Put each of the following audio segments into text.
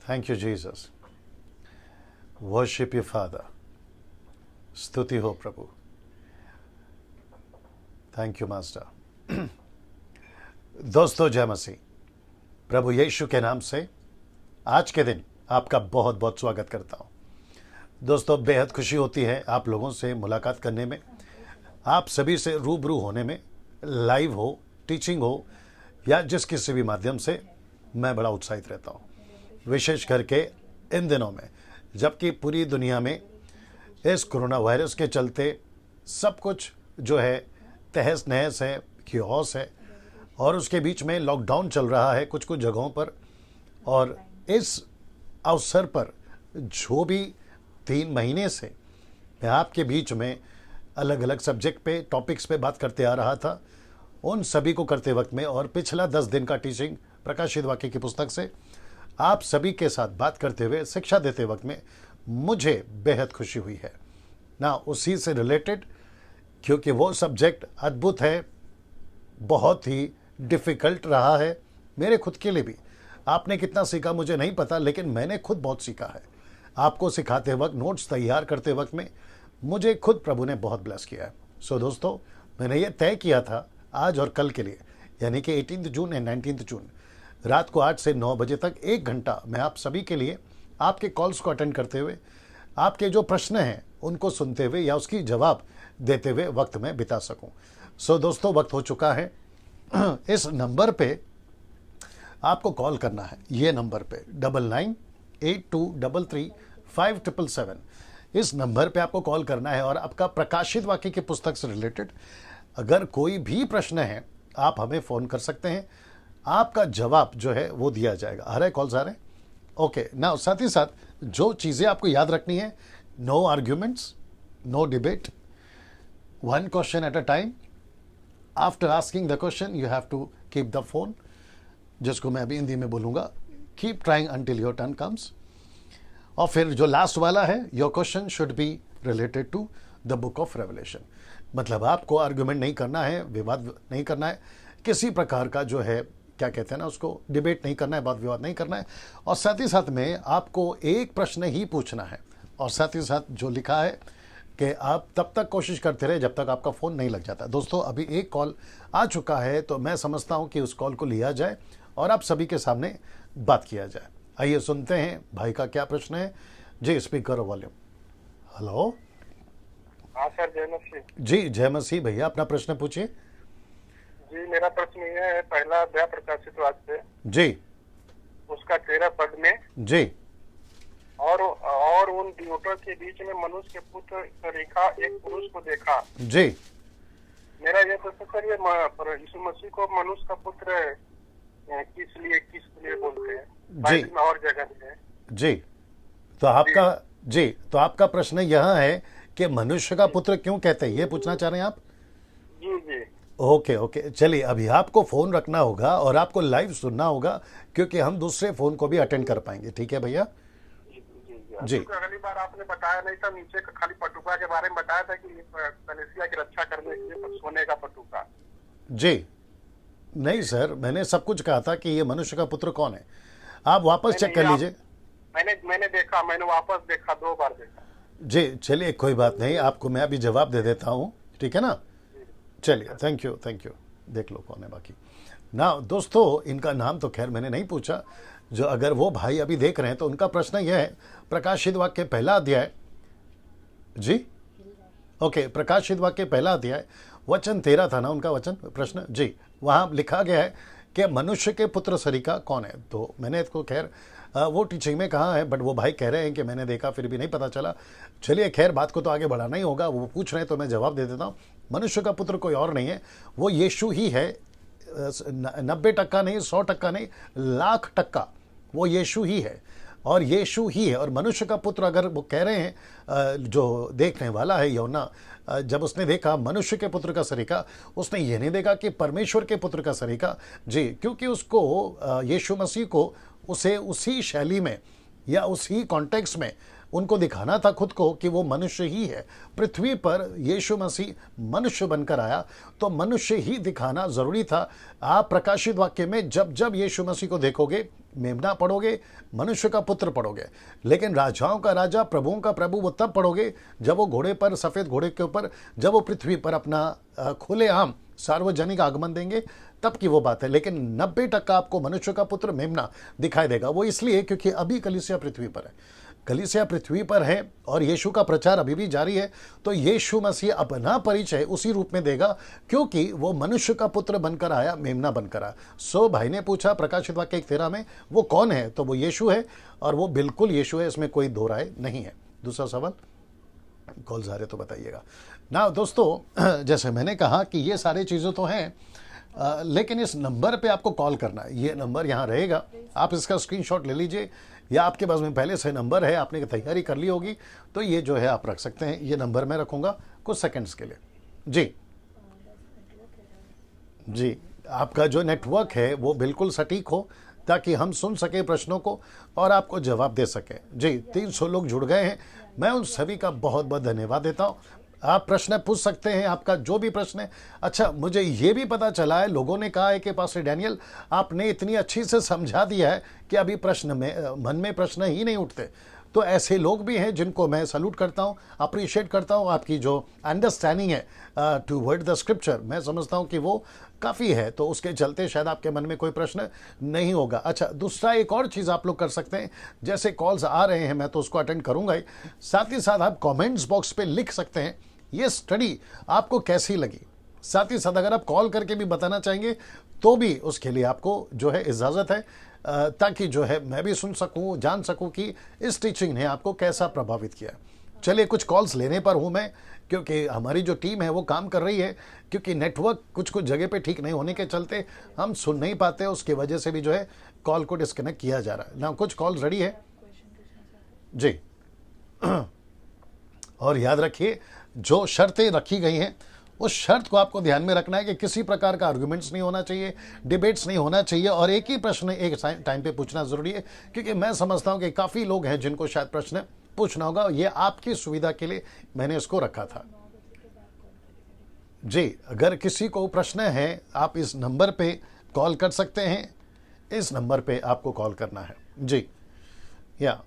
Thank you Jesus. Worship you father. स्तुति हो प्रभु। Thank you master. दोस्तों जय मसीह। प्रभु यीशु के नाम से आज के दिन आपका बहुत बहुत स्वागत करता हूं। दोस्तों बेहद खुशी होती है आप लोगों से मुलाकात करने में, आप सभी से रूबरू होने में, लाइव हो, टीचिंग हो या जिस किसी भी माध्यम से मैं बड़ा उत्साहित रहता हूं। विशेष करके इन दिनों में जबकि पूरी दुनिया में इस कोरोना वायरस के चलते सब कुछ जो है तहस नहस है, क्योस है, और उसके बीच में लॉकडाउन चल रहा है कुछ कुछ जगहों पर। और इस अवसर पर जो भी 3 महीने से मैं आपके बीच में अलग अलग सब्जेक्ट पे, टॉपिक्स पे बात करते आ रहा था, उन सभी को करते वक्त में और पिछला 10 दिन का टीचिंग प्रकाशित वाक्य की पुस्तक से आप सभी के साथ बात करते हुए शिक्षा देते वक्त में मुझे बेहद खुशी हुई है ना, उसी से रिलेटेड, क्योंकि वो सब्जेक्ट अद्भुत है, बहुत ही डिफ़िकल्ट रहा है मेरे खुद के लिए भी। आपने कितना सीखा मुझे नहीं पता, लेकिन मैंने खुद बहुत सीखा है। आपको सिखाते वक्त, नोट्स तैयार करते वक्त में मुझे खुद प्रभु ने बहुत ब्लेस किया है। सो दोस्तों, मैंने ये तय किया था आज और कल के लिए, यानी कि 18 जून एंड 19 जून रात को 8 से 9 बजे तक 1 घंटा मैं आप सभी के लिए आपके कॉल्स को अटेंड करते हुए, आपके जो प्रश्न हैं उनको सुनते हुए या उसकी जवाब देते हुए वक्त में बिता सकूं। सो दोस्तों, वक्त हो चुका है। इस नंबर पे आपको कॉल करना है, ये नंबर पे 9982335777। इस नंबर पे आपको कॉल करना है और आपका प्रकाशित वाक्य की पुस्तक से रिलेटेड अगर कोई भी प्रश्न है आप हमें फ़ोन कर सकते हैं, आपका जवाब जो है वो दिया जाएगा। आ रहे कॉल्स आ रहे हैं? ओके ना। साथ ही साथ जो चीज़ें आपको याद रखनी है, no arguments, no debate, 1 question at a time. After asking the question you have to keep the phone, जिसको मैं अभी हिंदी में बोलूँगा, keep trying until your turn comes. और फिर जो लास्ट वाला है, your question should be related to the book of Revelation. मतलब आपको आर्ग्यूमेंट नहीं करना है, विवाद नहीं करना है, किसी प्रकार का जो है क्या कहते हैं ना उसको, डिबेट नहीं करना है, वाद विवाद नहीं करना है। और साथ ही साथ में आपको एक प्रश्न ही पूछना है। और साथ ही साथ जो लिखा है कि आप तब तक कोशिश करते रहे जब तक आपका फ़ोन नहीं लग जाता। दोस्तों अभी एक कॉल आ चुका है, तो मैं समझता हूं कि उस कॉल को लिया जाए और आप सभी के सामने बात किया जाए। आइए सुनते हैं भाई का क्या प्रश्न है। जी स्पीक करो, वॉल्यूम। हेलो। हाँ सर, जय मसीह। जी जय मसीह भैया, अपना प्रश्न पूछिए। जी मेरा प्रश्न ये है, पहला अध्याय प्रकाशित वाक्य जी उसका 13 पद में, जी और उन दिवटों के बीच में मनुष्य के पुत्र रेखा एक पुरुष को देखा। जी मेरा ये प्रश्न सर, ये यीशु मसीह को मनुष्य का पुत्र किस लिए बोलते हैं? बाइबल में और जगह है। जी तो आपका प्रश्न यह है कि मनुष्य का पुत्र क्यों कहते हैं, ये पूछना चाह रहे हैं आप? जी जी। ओके चलिए, अभी आपको फ़ोन रखना होगा और आपको लाइव सुनना होगा, क्योंकि हम दूसरे फ़ोन को भी अटेंड कर पाएंगे। ठीक है भैया जी। अगली बार आपने बताया नहीं था, नीचे का खाली पटुका के बारे में बताया था कि कलीसिया की रक्षा करने के लिए सोने का पटुका। जी नहीं सर, मैंने सब कुछ कहा था कि ये मनुष्य का पुत्र कौन है। आप वापस चेक कर लीजिए। मैंने देखा, मैंने वापस देखा, 2 बार देखा। जी चलिए, कोई बात नहीं, आपको मैं अभी जवाब दे देता हूँ, ठीक है ना। चलिए, थैंक यू। देख लो कौन है बाकी ना। दोस्तों इनका नाम तो खैर मैंने नहीं पूछा, जो अगर वो भाई अभी देख रहे हैं तो उनका प्रश्न यह है, प्रकाशित वाक्य पहला अध्याय, जी ओके, प्रकाशित वाक्य पहला अध्याय वचन 13 था ना उनका वचन प्रश्न। जी वहाँ लिखा गया है कि मनुष्य के पुत्र सरीका कौन है। तो मैंने इसको खैर वो टीचिंग में कहा है, बट वो भाई कह रहे हैं कि मैंने देखा फिर भी नहीं पता चला। चलिए खैर, बात को तो आगे बढ़ाना ही होगा, वो पूछ रहे हैं तो मैं जवाब दे देता हूँ। मनुष्य का पुत्र कोई और नहीं है, वो यीशु ही है। 90% नहीं, 100% नहीं, 1,00,000% वो यीशु ही है और यीशु ही है। और मनुष्य का पुत्र अगर वो कह रहे हैं, जो देखने वाला है यूहन्ना, जब उसने देखा मनुष्य के पुत्र का सरीका, उसने ये नहीं देखा कि परमेश्वर के पुत्र का सरीका। जी, क्योंकि उसको यीशु मसीह को उसे उसी शैली में या उसी कॉन्टेक्स्ट में उनको दिखाना था खुद को कि वो मनुष्य ही है। पृथ्वी पर यीशु मसीह मनुष्य बनकर आया तो मनुष्य ही दिखाना ज़रूरी था। आप प्रकाशित वाक्य में जब जब यीशु मसीह को देखोगे, मेमना पढ़ोगे, मनुष्य का पुत्र पढ़ोगे, लेकिन राजाओं का राजा, प्रभुओं का प्रभु वो तब पढ़ोगे जब वो घोड़े पर, सफ़ेद घोड़े के ऊपर, जब वो पृथ्वी पर अपना खुलेआम सार्वजनिक आगमन देंगे, तब की वो बात है। लेकिन 90% आपको मनुष्य का पुत्र मेमना दिखाई देगा। वो इसलिए क्योंकि अभी कलीसिया पृथ्वी पर है, कलीसिया पृथ्वी पर है और यीशु का प्रचार अभी भी जारी है। तो यीशु मसीह अपना परिचय उसी रूप में देगा क्योंकि वो मनुष्य का पुत्र बनकर आया, मेमना बनकर आया। सो भाई ने पूछा प्रकाशित वाक्य 1:13 में वो कौन है, तो वो यीशु है और वो बिल्कुल यीशु है, इसमें कोई दो राय नहीं है। दूसरा सवाल, कॉल्स आ रहे तो बताइएगा ना। दोस्तों जैसे मैंने कहा कि ये सारी चीज़ें तो हैं, लेकिन इस नंबर पे आपको कॉल करना है। ये नंबर यहाँ रहेगा, आप इसका स्क्रीनशॉट ले लीजिए, या आपके पास में पहले से नंबर है, आपने तैयारी कर ली होगी, तो ये जो है आप रख सकते हैं। ये नंबर मैं रखूँगा कुछ सेकंड्स के लिए। जी, आपका जो नेटवर्क है वो बिल्कुल सटीक हो ताकि हम सुन सके प्रश्नों को और आपको जवाब दे सकें। जी, 300 लोग जुड़ गए हैं, मैं उन सभी का बहुत बहुत धन्यवाद देता हूँ। आप प्रश्न पूछ सकते हैं, आपका जो भी प्रश्न है। अच्छा, मुझे ये भी पता चला है, लोगों ने कहा है कि पास्टर डैनियल आपने इतनी अच्छी से समझा दिया है कि अभी प्रश्न में मन में प्रश्न ही नहीं उठते। तो ऐसे लोग भी हैं जिनको मैं सैल्यूट करता हूँ, अप्रिशिएट करता हूँ। आपकी जो अंडरस्टैंडिंग है टूवर्ड द स्क्रिप्चर, मैं समझता हूँ कि वो काफ़ी है, तो उसके चलते शायद आपके मन में कोई प्रश्न नहीं होगा। अच्छा, दूसरा एक और चीज़ आप लोग कर सकते हैं, जैसे कॉल्स आ रहे हैं मैं तो उसको अटेंड करूँगा ही, साथ ही साथ आप कॉमेंट्स बॉक्स पे लिख सकते हैं ये स्टडी आपको कैसी लगी। साथ ही साथ अगर आप कॉल करके भी बताना चाहेंगे तो भी उसके लिए आपको जो है इजाज़त है, ताकि जो है मैं भी सुन सकूं, जान सकूं कि इस टीचिंग ने आपको कैसा प्रभावित किया। चलिए, कुछ कॉल्स लेने पर हूं मैं, क्योंकि हमारी जो टीम है वो काम कर रही है, क्योंकि नेटवर्क कुछ कुछ जगह पे ठीक नहीं होने के चलते हम सुन नहीं पाते, उसकी वजह से भी जो है कॉल को डिस्कनेक्ट किया जा रहा है ना। कुछ कॉल्स रेडी है जी। और याद रखिए, जो शर्तें रखी गई हैं उस शर्त को आपको ध्यान में रखना है कि किसी प्रकार का आर्गुमेंट्स नहीं होना चाहिए, डिबेट्स नहीं होना चाहिए, और एक ही प्रश्न एक टाइम पे पूछना ज़रूरी है, क्योंकि मैं समझता हूं कि काफ़ी लोग हैं जिनको शायद प्रश्न पूछना होगा। ये आपकी सुविधा के लिए मैंने इसको रखा था। जी, अगर किसी को प्रश्न है आप इस नंबर पे कॉल कर सकते हैं, इस नंबर पे आपको कॉल करना है। जी, या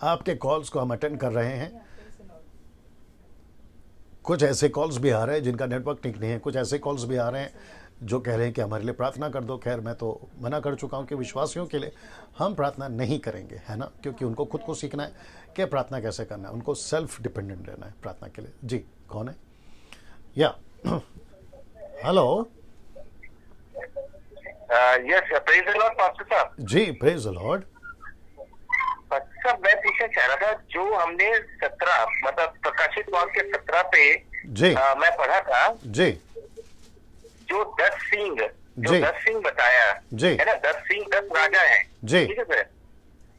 आपके कॉल्स को हम अटेंड कर रहे हैं। कुछ ऐसे कॉल्स भी आ रहे हैं जिनका नेटवर्क ठीक नहीं है, कुछ ऐसे कॉल्स भी आ रहे हैं जो कह रहे हैं कि हमारे लिए प्रार्थना कर दो। खैर, मैं तो मना कर चुका हूं कि विश्वासियों के लिए हम प्रार्थना नहीं करेंगे, है ना, क्योंकि उनको खुद को सीखना है कि प्रार्थना कैसे करना है, उनको सेल्फ डिपेंडेंट रहना है प्रार्थना के लिए। जी, कौन है? या hello. Yes, praise the Lord pastor साहब। जी, प्रेज द लॉर्ड। सर, मैं पूछना चाह रहा था, जो हमने 17 मतलब प्रकाशित वाक्य 17 पे जी मैं पढ़ा था, जी जो 10 सिंह, जी। 10 सिंह बताया जी। है ना, 10 सिंह 10 राजा हैं, जी। ठीक है सर।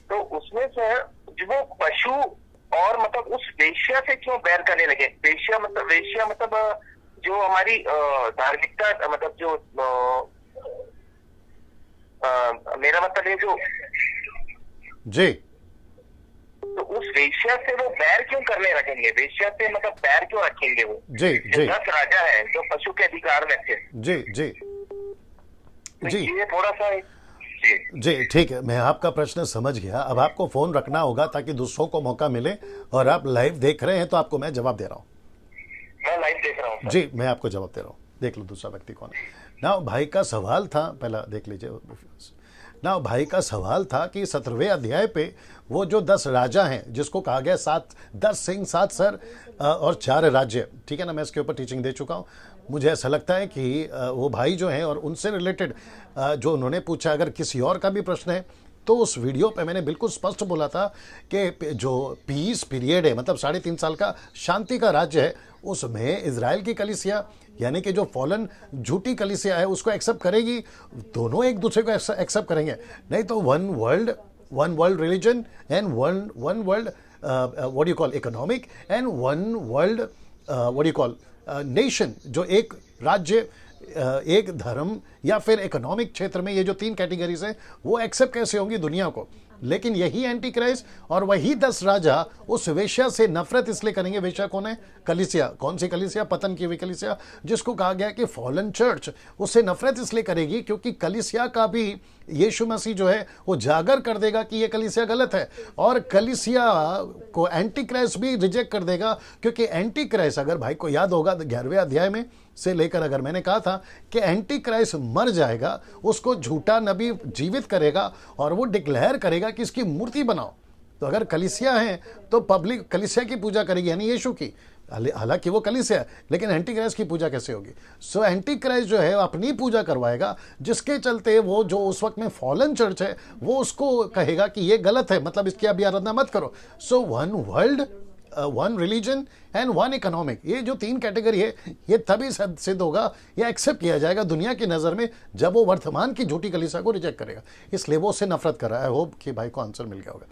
तो उसमें सर जो वो पशु और मतलब उस वेश्या से क्यों बैर करने लगे? वेश्या मतलब जो हमारी धार्मिकता, मतलब जो मेरा मतलब है जो जी, तो उस वेश्या से वो बैर क्यों करने लगेंगे? वेश्या से मतलब बैर क्यों रखेंगे वो? जी जी 10 राजा है जो पशु के अधिकार में थे। जी जी तो जी ये थोड़ा सा जी जी, ठीक है, मैं आपका प्रश्न समझ गया। अब आपको फोन रखना होगा ताकि दूसरों को मौका मिले, और आप लाइव देख रहे हैं तो आपको मैं जवाब दे रहा हूँ। मैं लाइव देख रहा हूँ। जी, मैं आपको जवाब दे रहा हूँ। देख लो दूसरा व्यक्ति कौन है ना। भाई का सवाल था, पहला देख लीजिए ना। भाई का सवाल था कि 17वें अध्याय पे वो जो 10 राजा हैं, जिसको कहा गया 10 सिंह 7 सर और 4 राज्य, ठीक है ना। मैं इसके ऊपर टीचिंग दे चुका हूँ। मुझे ऐसा लगता है कि वो भाई जो हैं और उनसे रिलेटेड जो उन्होंने पूछा, अगर किसी और का भी प्रश्न है तो उस वीडियो पे मैंने बिल्कुल स्पष्ट बोला था कि जो पीस पीरियड है, मतलब 3.5 साल का शांति का राज्य है, उसमें इजराइल की कलीसिया यानी कि जो फॉलन झूठी कलीसिया है उसको एक्सेप्ट करेगी, दोनों एक दूसरे को एक्सेप्ट करेंगे। नहीं तो one world religion and one world what you call economic and one world what you call nation, जो एक राज्य, एक धर्म या फिर इकोनॉमिक क्षेत्र में, ये जो 3 कैटेगरीज हैं वो एक्सेप्ट कैसे होंगी दुनिया को? लेकिन यही एंटी क्राइस्ट और वही 10 राजा उस वेश्या से नफरत इसलिए करेंगे। वेश्या कौन है? कलीसिया। कौन सी कलीसिया? पतन की हुई कलीसिया, जिसको कहा गया कि फॉलन चर्च। उससे नफरत इसलिए करेगी क्योंकि कलीसिया का भी यीशु मसीह जो है वो जागर कर देगा कि ये कलीसिया गलत है, और कलीसिया को एंटी क्राइस्ट भी रिजेक्ट कर देगा। क्योंकि एंटी क्राइस्ट, अगर भाई को याद होगा 11वें अध्याय में से लेकर, अगर मैंने कहा था कि एंटी क्राइस्ट मर जाएगा, उसको झूठा नबी जीवित करेगा और वो डिक्लेयर करेगा कि इसकी मूर्ति बनाओ। तो अगर कलीसिया है तो पब्लिक कलीसिया की पूजा करेगी, यानी यीशु की। हालांकि वो कलीसिया है, लेकिन एंटी क्राइस्ट की पूजा कैसे होगी? सो एंटी क्राइस्ट जो है अपनी पूजा करवाएगा, जिसके चलते वो जो उस वक्त में फॉलन चर्च है वो उसको कहेगा कि ये गलत है, मतलब इसकी अभी आराधना मत करो। So one world, one religion and one economic, ये जो 3 कैटेगरी है, ये तभी सिद्ध होगा या एक्सेप्ट किया जाएगा दुनिया की नज़र में जब वो वर्तमान की झूठी कलीसिया को रिजेक्ट करेगा। इसलिए वो उससे नफरत कर रहा है। होप कि भाई को आंसर मिल गया होगा।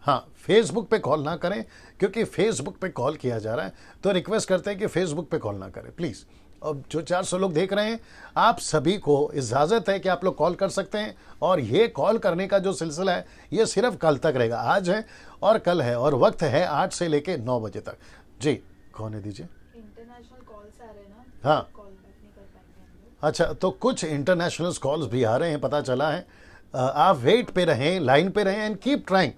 हाँ, फेसबुक पे कॉल ना करें, क्योंकि फेसबुक पे कॉल किया जा रहा है, तो रिक्वेस्ट करते हैं कि फेसबुक पे कॉल ना करें प्लीज़। अब जो 400 लोग देख रहे हैं, आप सभी को इजाज़त है कि आप लोग कॉल कर सकते हैं, और ये कॉल करने का जो सिलसिला है ये सिर्फ कल तक रहेगा। आज है और कल है, और वक्त है 8 से लेके 9 बजे तक। जी, कौन है? दीजिए। इंटरनेशनल कॉल्स आ रहे हैं ना, हाँ, कॉल बैक नहीं कर पाएंगे हम लोग। अच्छा, तो कुछ इंटरनेशनल कॉल्स भी आ रहे हैं, पता चला है। आप वेट पे रहें, लाइन पे रहें, एंड कीप ट्राइंग।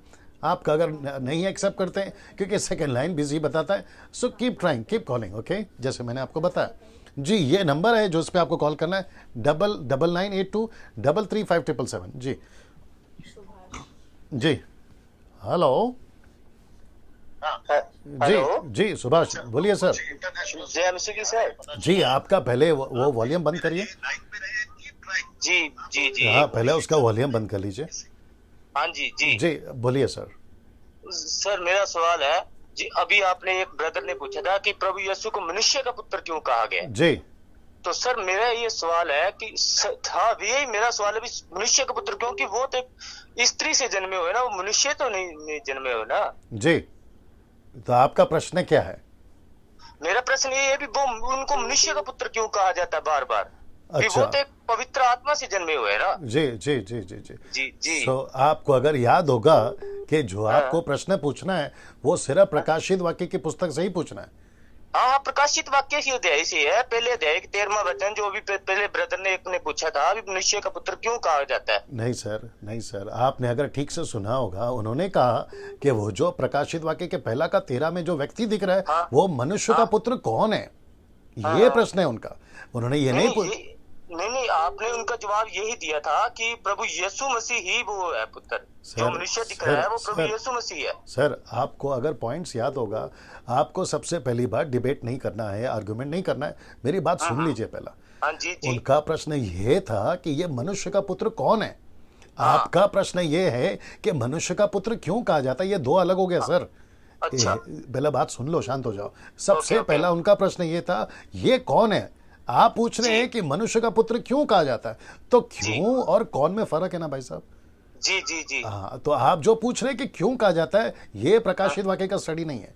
आपका अगर नहीं एक्सेप्ट करते हैं, क्योंकि सेकंड लाइन बिजी बताता है, so keep trying, keep calling, okay, जैसे मैंने आपको बताया। जी, ये नंबर है जो इस पे आपको कॉल करना है, 9982335777। जी जी, हेलो। जी जी, सुभाष बोलिए सर। जय मसीह की सर। जी, आपका पहले वो वॉल्यूम बंद करिए। जी जी जी। हाँ, पहले उसका वॉल्यूम बंद कर लीजिए। हाँ जी जी जी, बोलिए सर। सर, मेरा सवाल है जी, अभी आपने एक ब्रदर ने पूछा था कि प्रभु यीशु को मनुष्य का पुत्र क्यों कहा गया। जी, तो सर मेरा ये सवाल है कि हाँ, यही मेरा सवाल है भी, मनुष्य का पुत्र क्योंकि वो तो एक स्त्री से जन्मे हुए ना, वो मनुष्य तो नहीं जन्मे हुए ना। जी, तो आपका प्रश्न क्या है? मेरा प्रश्न ये है भी वो उनको मनुष्य का पुत्र क्यों कहा जाता है बार बार? अच्छा, वो तो एक पवित्र आत्मा से जन्मे हुए हैं ना। जी जी जी जी जी जी जी। तो आपको अगर याद होगा कि जो आपको प्रश्न पूछना है वो सिर्फ प्रकाशित वाक्य की पुस्तक से ही पूछना है। हाँ, प्रकाशित वाक्य ही अध्याय से है, पहले अध्याय 13वां वचन, जो अभी पहले ब्रदर ने एक ने पूछा था, अभी मनुष्य का पुत्र क्यों कहा जाता है। नहीं सर, नहीं सर, आपने अगर ठीक से सुना होगा, उन्होंने कहा कि वो जो प्रकाशित वाक्य के 1 का 13 में जो व्यक्ति दिख रहा है, हाँ, वो मनुष्य का पुत्र कौन है, ये प्रश्न है उनका। उन्होंने ये नहीं पूछा। नहीं, आपने उनका जवाब यही दिया था कि प्रभु यीशु मसीह ही वो है पुत्र, जो मनुष्य दिख रहा है वो प्रभु यीशु मसीह है। सर, आपको अगर पॉइंट्स याद होगा, आपको सबसे पहली बात डिबेट नहीं करना है, आर्गुमेंट नहीं करना है, मेरी बात सुन लीजिए पहला। हाँ जी जी। उनका प्रश्न ये था कि ये मनुष्य का पुत्र कौन है। आपका प्रश्न ये है कि मनुष्य का पुत्र क्यों कहा जाता है। ये दो अलग हो गया सर। अच्छा, पहला बात सुन लो, शांत हो जाओ। सबसे पहला उनका प्रश्न ये था, ये कौन है। आप पूछ रहे हैं कि मनुष्य का पुत्र क्यों कहा जाता है, तो क्यों और कौन में फर्क है ना भाई साहब। जी जी जी। हाँ, तो आप जो पूछ रहे हैं कि क्यों कहा जाता है, ये प्रकाशित वाक्य का स्टडी नहीं है।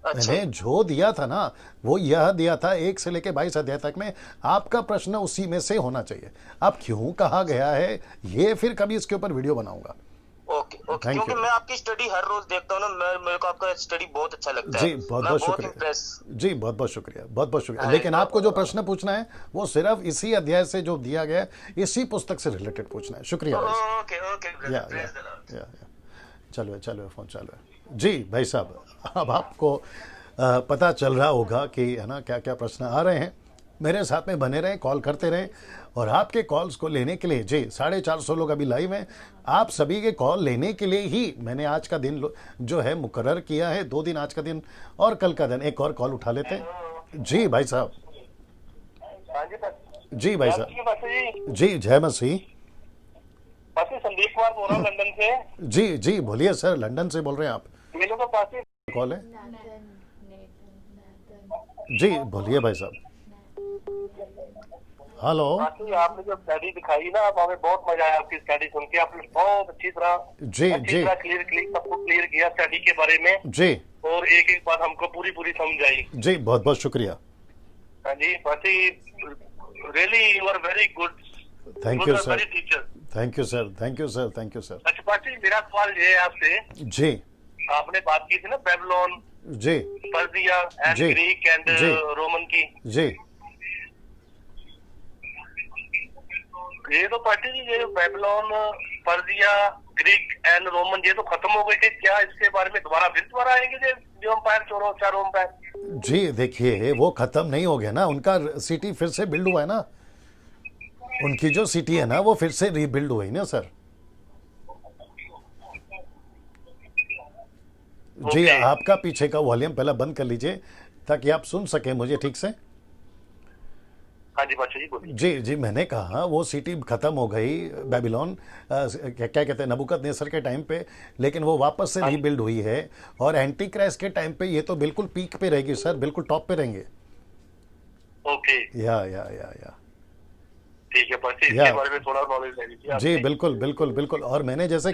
अच्छा, मैंने जो दिया था ना, वो यह दिया था 1 से लेकर 22 अध्याय तक में। आपका प्रश्न उसी में से होना चाहिए। आप क्यों कहा गया है, ये फिर कभी इसके ऊपर वीडियो बनाऊंगा। ओके ओके, क्योंकि मैं आपकी स्टडी हर रोज देखता हूँ ना, मेरे को आपका स्टडी बहुत अच्छा लगता है। जी, बहुत बहुत शुक्रिया। जी, बहुत बहुत शुक्रिया, बहुत बहुत शुक्रिया। लेकिन आपको जो प्रश्न पूछना है वो सिर्फ इसी अध्याय से जो दिया गया है, इसी पुस्तक से रिलेटेड पूछना है। शुक्रिया भाई। ओके ओके, चलो फोन चालू है। जी भाई साहब, अब आपको पता चल रहा होगा कि है ना क्या क्या प्रश्न आ रहे हैं। मेरे साथ में बने रहें, कॉल करते रहें, और आपके कॉल्स को लेने के लिए, जी 450 लोग अभी लाइव हैं, आप सभी के कॉल लेने के लिए ही मैंने आज का दिन जो है मुकर्रर किया है। 2 दिन, आज का दिन और कल का दिन। एक और कॉल उठा लेते हैं। जी भाई साहब। जी भाई साहब। जी, जय मसीह। संदीप कुमार बोल रहा हूँ लंदन से। जी जी, बोलिए सर, लंदन से बोल रहे हैं आप। मेरे को पास कॉल है। जी बोलिए भाई साहब। हेलो। आपने जो स्टडी दिखाई ना, हमें बहुत मजा आया आपकी स्टडी सुन के। आपने बहुत अच्छी तरह क्लियर सबको क्लियर किया स्टडी के बारे में। जी, और एक एक बात हमको पूरी समझ आई। जी, बहुत बहुत शुक्रिया। हाँ जी, really you are very good thank you Good, सर, very teacher. Thank you sir, thank you sir, thank you sir. अच्छा पास्टर जी, मेरा सवाल ये है आपसे, जी आपने बात की थी ना बेबीलोन, जी पर्सिया एंड जी, ग्रीक एंड जी। रोमन की। जी ये तो पास्टर जी, ये Babylon, Persia, Greek and Roman, ये तो खत्म हो गए थे। क्या इसके बारे में फिर दोबारा आएंगे जो एम्पायर, चारों एम्पायर? जी, देखिए वो खत्म नहीं हो गया ना, उनका सिटी फिर से बिल्ड हुआ है ना, उनकी जो सिटी है ना वो फिर से रीबिल्ड हुई ना सर। जी, Okay. आपका पीछे का वॉल्यूम पहले बंद कर लीजिए ताकि आप सुन सके मुझे ठीक से। हाँ जी पास्टर जी, बोलिए। जी जी, मैंने कहा वो सिटी खत्म हो गई बेबीलोन, क्या कहते हैं, नबूकदनेस्सर के टाइम पे, लेकिन वो वापस से रीबिल्ड हुई है। और एंटी क्राइस्ट के टाइम पे ये तो बिल्कुल पीक पे रहेगी सर, बिल्कुल टॉप पे रहेंगे। ओके, या ठीक है पास्टर जी, या। इसके बारे में थोड़ा नॉलेज ले लीजिए आप। जी बिल्कुल बिल्कुल बिल्कुल। और मैंने जैसे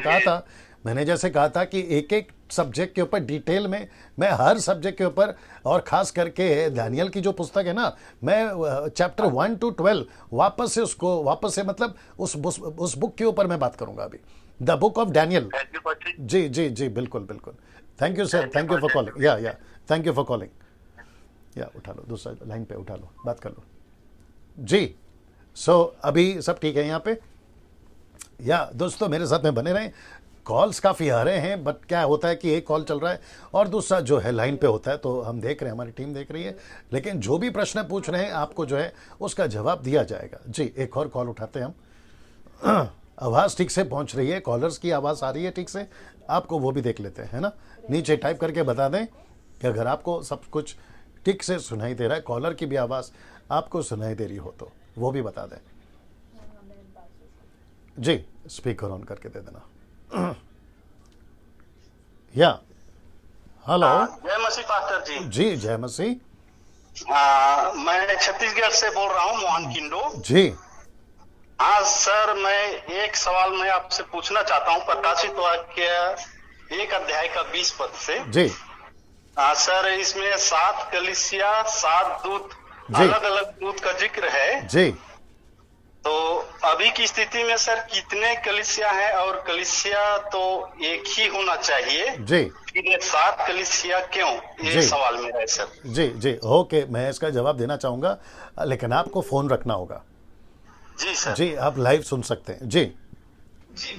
कहा था कि एक एक सब्जेक्ट के ऊपर डिटेल में, मैं हर सब्जेक्ट के ऊपर, और खास करके दानियल की जो पुस्तक है ना, मैं चैप्टर 1 to 12 वापस से मतलब उस बुक के ऊपर मैं बात करूंगा अभी, the book of Daniel. Thank you pastor ji. जी जी जी, बिल्कुल बिल्कुल। Thank you sir, thank you for calling. Yeah thank you for calling. या उठा लो, दूसरा लाइन पे उठा लो, बात कर लो। जी, सो अभी सब ठीक है यहाँ पे। या दोस्तों मेरे साथ में बने रहें, कॉल्स काफ़ी आ रहे हैं, बट क्या होता है कि एक कॉल चल रहा है और दूसरा जो है लाइन पे होता है, तो हम देख रहे हैं, हमारी टीम देख रही है, लेकिन जो भी प्रश्न पूछ रहे हैं आपको जो है उसका जवाब दिया जाएगा। जी, एक और कॉल उठाते हैं हम। आवाज़ ठीक से पहुंच रही है, कॉलर्स की आवाज़ आ रही है ठीक से, आपको वो भी देख लेते हैं, है ना। नीचे टाइप करके बता दें कि अगर आपको सब कुछ ठीक से सुनाई दे रहा है, कॉलर की भी आवाज़ आपको सुनाई दे रही हो तो वो भी बता दें। जी, स्पीकर ऑन करके दे देना। या हेलो। जय मसीह पास्टर जी। जी, जय मसीह। मैं छत्तीसगढ़ से बोल रहा हूँ, मोहन किंडो। जी हाँ सर, मैं एक सवाल मैं आपसे पूछना चाहता हूँ, प्रकाशित वाक्य 1 अध्याय का 20 पद से। जी सर, इसमें 7 कलीसिया, 7 दूत, जी। अलग अलग दूत का जिक्र है। जी, तो अभी की स्थिति में सर कितने कलीसिया हैं, और कलीसिया तो एक ही होना चाहिए, जी फिर ये 7 कलीसिया क्यों? ये जी। सवाल मेरा है सर। जी जी, ओके, मैं इसका जवाब देना चाहूँगा, लेकिन आपको फ़ोन रखना होगा। जी सर। जी, आप लाइव सुन सकते हैं। जी,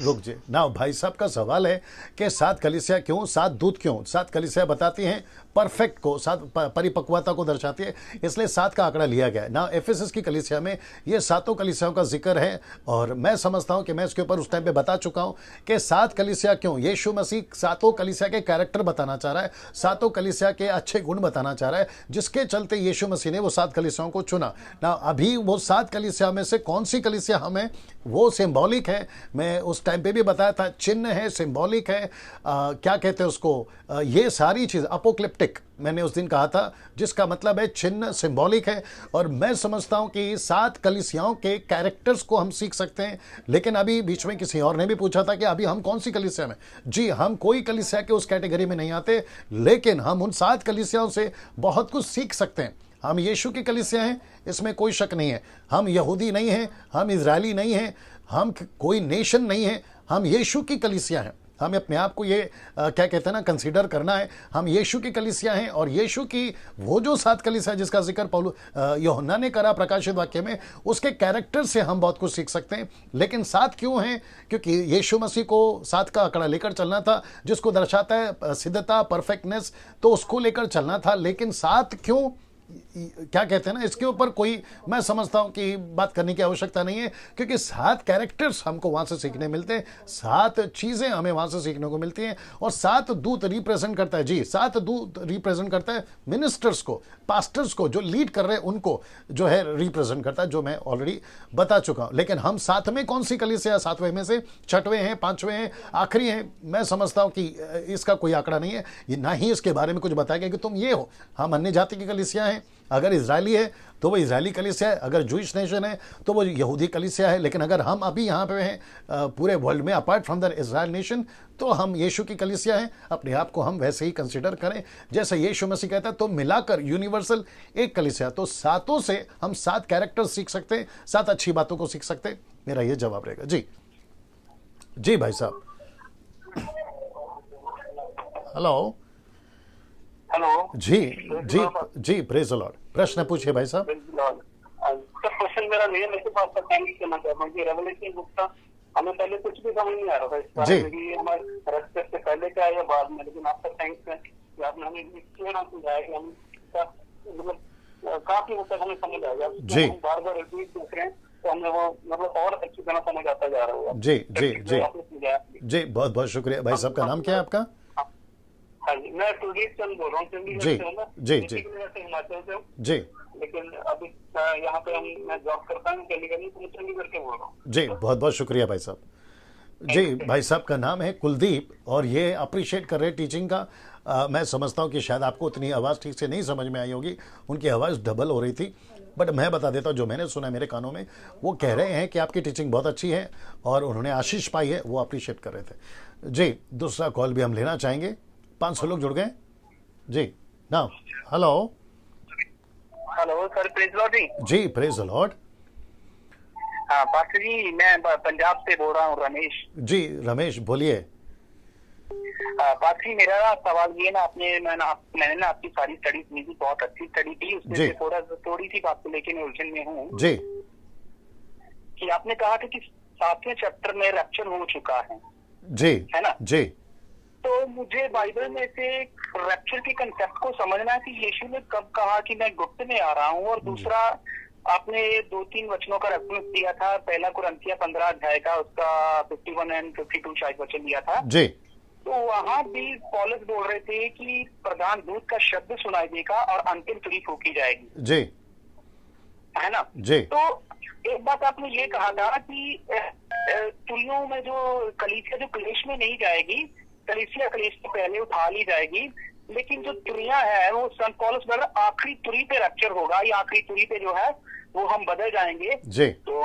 रुक जी ना, भाई साहब का सवाल है कि 7 कलीसिया क्यों, 7 दूत क्यों? 7 कलीसिया बताती हैं परफेक्ट को, 7 परिपक्वता को दर्शाती है, इसलिए 7 का आंकड़ा लिया गया है ना। एफेसस की कलीसिया में ये 7 कलीसियाओं का जिक्र है, और मैं समझता हूं कि मैं इसके ऊपर उस टाइम पे बता चुका हूं कि 7 कलीसिया क्यों। यीशु मसीह 7 कलीसिया के कैरेक्टर बताना चाह रहा है, 7 कलीसिया के अच्छे गुण बताना चाह रहा है, जिसके चलते यीशु मसीह ने वो 7 कलीसियाओं को चुना ना। अभी वो 7 कलीसिया में से कौन सी कलीसिया हमें, वो सिंबॉलिक है, मैं उस टाइम पे भी बताया था, चिन्ह है, सिंबॉलिक है, क्या कहते हैं उसको, ये सारी चीज़ अपोक्लिप्टिक मैंने उस दिन कहा था, जिसका मतलब है चिन्ह, सिंबॉलिक है। और मैं समझता हूं कि 7 कलीसियाओं के कैरेक्टर्स को हम सीख सकते हैं। लेकिन अभी बीच में किसी और ने भी पूछा था कि अभी हम कौन सी कलीसिया में। जी, हम कोई कलीसिया के उस कैटेगरी में नहीं आते, लेकिन हम उन 7 कलीसियाओं से बहुत कुछ सीख सकते हैं। हम यीशु की कलीसिया हैं, इसमें कोई शक नहीं है। हम यहूदी नहीं हैं, हम इजरायली नहीं हैं, हम कोई नेशन नहीं है, हम यीशु की कलीसिया हैं। हमें अपने आप को ये क्या कहते हैं ना, कंसीडर करना है, हम यीशु की कलीसिया हैं। और यीशु की वो जो 7 कलीसिया जिसका जिक्र यूहन्ना ने करा प्रकाशित वाक्य में, उसके कैरेक्टर से हम बहुत कुछ सीख सकते हैं। लेकिन 7 क्यों हैं? क्योंकि यीशु मसीह को 7 का आंकड़ा लेकर चलना था, जिसको दर्शाता है सिद्धता, परफेक्टनेस, तो उसको लेकर चलना था। लेकिन 7 क्यों, क्या कहते हैं ना, इसके ऊपर कोई, मैं समझता हूं कि बात करने की आवश्यकता नहीं है, क्योंकि 7 कैरेक्टर्स हमको वहां से सीखने मिलते हैं, 7 चीजें हमें वहां से सीखने को मिलती हैं। और 7 दूत रिप्रेजेंट करता है, जी 7 दूत रिप्रेजेंट करता है मिनिस्टर्स को, पास्टर्स को, जो लीड कर रहे हैं उनको जो है रिप्रेजेंट करता है, जो मैं ऑलरेडी बता चुका हूं। लेकिन हम 7वें कौन सी कलीसिया, 7वें में से 6वें हैं, 5वें हैं, आखिरी हैं, मैं समझता हूं कि इसका कोई आंकड़ा नहीं है, ना ही इसके बारे में कुछ बताया गया कि तुम ये हो। हम अन्य जाति की कलीसिया हैं, अगर इजरायली है तो वो इजरायली कलीसिया है, अगर जूइश नेशन है तो वो यहूदी कलीसिया है। लेकिन अगर हम अभी यहाँ पे हैं पूरे वर्ल्ड में apart from the Israel nation, तो हम यीशु की कलीसिया हैं। अपने आप को हम वैसे ही कंसिडर करें जैसे यीशु मसीह कहता है, तो मिलाकर यूनिवर्सल एक कलीसिया। तो सातों से हम 7 कैरेक्टर सीख सकते हैं, 7 अच्छी बातों को सीख सकते हैं। मेरा ये जवाब रहेगा। जी जी भाई साहब, हेलो। हेलो जी जी जी, प्रेज द लॉर्ड। प्रश्न पूछिए भाई साहब। सर, क्वेश्चन मेरा नहीं है, मैं सिर्फ आपका थैंक्स करना चाहता हूँ कि रेवलेशन बुक का हमें पहले कुछ भी समझ नहीं आ रहा था इस बारे में कि हमारे रस्ते से पहले क्या है या बाद में, लेकिन आपका थैंक्स है कि आपने हमें क्यों ना समझाया कि हम मतलब काफी हद तक हमें समझ आ गया। जी। बार बार रिपीट देख रहे हैं तो हमें वो मतलब और अच्छी तरह समझ आता जा रहा है। जी जी जी जी, बहुत बहुत शुक्रिया भाई साहब। का नाम क्या है आपका? हाँ जी, मैं कुलदीप चंद बोल रहा हूँ, चंडीगढ़ जी, से हूँ मैं। जी, जी। से हिमाचल से हूँ, जी लेकिन अभी यहाँ पे मैं जॉब करता हूँ चंडीगढ़ में, तो मैं चंडीगढ़ से बोल रहा हूँ। जी, बहुत बहुत शुक्रिया भाई साहब। जी, भाई साहब का नाम है कुलदीप और ये अप्रिशिएट कर रहे हैं टीचिंग का। मैं समझता हूँ कि शायद आपको उतनी आवाज़ ठीक से नहीं समझ में आई होगी, उनकी आवाज़ डबल हो रही थी। बट मैं बता देता हूँ जो मैंने सुना मेरे कानों में, वो कह रहे हैं कि आपकी टीचिंग बहुत अच्छी है और उन्होंने आशीष पाई है, वो अप्रिशिएट कर रहे थे। जी, दूसरा कॉल भी हम लेना चाहेंगे। 500 लोग जुड़ गए। जी now, hello. Hello sir, praise Lord जी। जी, प्रेज द लॉर्ड। हाँ पास्टर जी, मैं पंजाब से बोल रहा हूँ, रमेश। जी रमेश, बोलिए। पास्टर जी, मेरा सवाल ये ना, मैंने ना आपकी सारी स्टडी सुनी थी, बहुत अच्छी स्टडी थी। उसमें जी। से थोड़ी सी बात को लेके मैं उलझन में हूँ जी कि आपने कहा था कि 7वें चैप्टर में रैप्चर हो चुका है जी है ना? जी तो मुझे बाइबल में से रैप्चर के कंसेप्ट को समझना है कि यीशु ने कब कहा कि मैं गुप्त में आ रहा हूँ, और दूसरा आपने 2-3 वचनों का रेफरेंस दिया था, पहला कुरिन्थियों 15 अध्याय का, उसका 51 एंड 52 शायद वचन दिया था। जी तो वहां भी पौलुस बोल रहे थे कि प्रधान दूत का शब्द सुनाई देगा और अंतिम तुरी फूकी जाएगी, जी है ना? जी तो एक बात आपने ये कहा था कि तुरियों में जो कलीसिया जो क्लेश में नहीं जाएगी, कलीसिया क्लेश से पहले उठा ली जाएगी, लेकिन जो तुरियां है वो संत पौलुस बोल रहे आखिरी तुरी पे रैप्चर होगा, या आखिरी तुरी पे जो है वो हम बदल जाएंगे। जी तो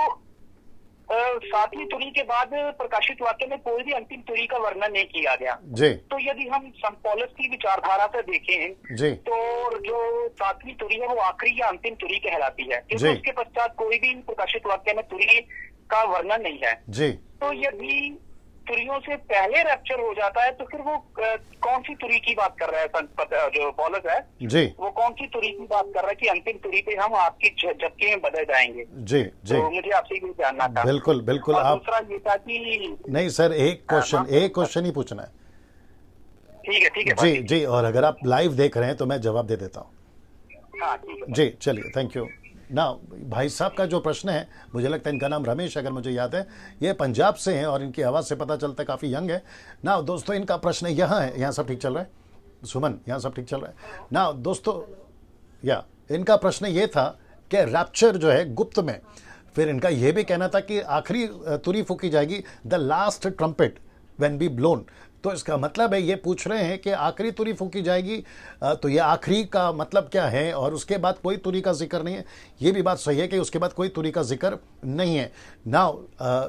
7वीं तुरी के बाद प्रकाशित वाक्य में कोई भी अंतिम तुरी का वर्णन नहीं किया गया। जी तो यदि हम संत पौलुस की विचारधारा से देखें जी तो जो 7वीं तुरी है वो आखिरी या अंतिम तुरी कहलाती है, क्योंकि जी। उसके पश्चात कोई भी प्रकाशित वाक्य में तुरी का वर्णन नहीं है। जी तो यदि तुरियों से पहले रैप्चर हो जाता है तो फिर वो कौन सी तुरी की बात कर रहा है जो पौलुस है, जी वो कौन सी तुरी की बात कर रहा है कि अंतिम तुरी पे हम आपकी झपके में बदल जाएंगे? जी जी तो मुझे आपसे ये जानना था। बिल्कुल बिल्कुल। और आप दूसरा ये था कि नहीं सर, एक क्वेश्चन ही पूछना है। ठीक है जी जी, और अगर आप लाइव देख रहे हैं तो मैं जवाब दे देता हूँ। हाँ ठीक है। जी चलिए, थैंक यू। ना भाई साहब का जो प्रश्न है, मुझे लगता है इनका नाम रमेश, अगर मुझे याद है, ये पंजाब से हैं और इनकी आवाज़ से पता चलता है काफ़ी यंग है। ना दोस्तों, इनका प्रश्न यहाँ है, यहाँ सब ठीक चल रहा है? सुमन, यहाँ सब ठीक चल रहा है ना दोस्तों? या इनका प्रश्न ये था कि रैप्चर जो है गुप्त में, फिर इनका ये भी कहना था कि आखिरी तुरी फूकी जाएगी, the last trumpet when B blown. तो इसका मतलब है, ये पूछ रहे हैं कि आखिरी तुरी फूकी जाएगी, तो ये आखिरी का मतलब क्या है, और उसके बाद कोई तुरी का जिक्र नहीं है। ये भी बात सही है कि उसके बाद कोई तुरी का जिक्र नहीं है। नाउ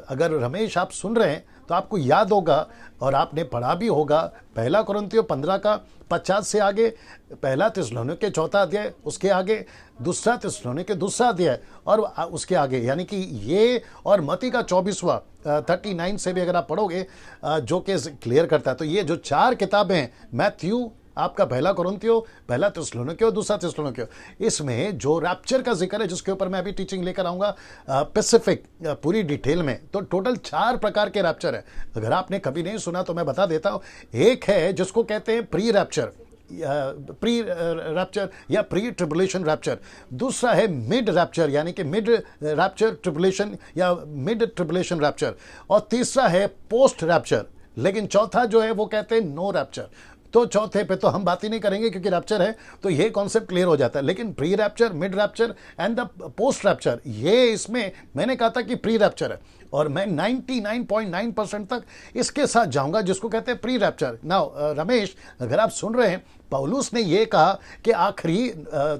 अगर रमेश आप सुन रहे हैं तो आपको याद होगा और आपने पढ़ा भी होगा, पहला कुरिन्थियों 15 का 50 से आगे, पहला थिस्सलुनीके 4 अध्याय, उसके आगे दूसरा थिस्सलुनीके 2 अध्याय, और उसके आगे यानी कि ये, और मत्ती का 24वां 39 से भी अगर आप पढ़ोगे, जो कि क्लियर करता है। तो ये जो 4 किताबें हैं, मैथ्यू, आपका पहला कुरिन्थियों, पहला थिस्सलुनीके और दूसरा थिस्सलुनीके, इसमें जो रैप्चर का जिक्र है, जिसके ऊपर मैं अभी टीचिंग लेकर आऊँगा पैसिफिक पूरी डिटेल में, तो टोटल 4 प्रकार के रैप्चर है। अगर आपने कभी नहीं सुना तो मैं बता देता हूँ। एक है जिसको कहते हैं प्री रैप्चर, प्री रैप्चर या प्री ट्रिबुलेशन रैप्चर। दूसरा है मिड रैप्चर, यानी कि मिड रैप्चर ट्रिबुलेशन या मिड ट्रिबुलेशन रैप्चर। और तीसरा है पोस्ट रैप्चर। लेकिन चौथा जो है वो कहते हैं नो रैप्चर। तो चौथे पे तो हम बात ही नहीं करेंगे क्योंकि रैप्चर है, तो ये कॉन्सेप्ट क्लियर हो जाता है। लेकिन pre rapture, mid rapture and the post rapture, ये इसमें मैंने कहा था कि प्री रैप्चर है, और मैं 99.9% तक इसके साथ जाऊंगा जिसको कहते हैं प्री रैप्चर। नाउ रमेश, अगर आप सुन रहे हैं पौलुस ने ये कहा कि आखिरी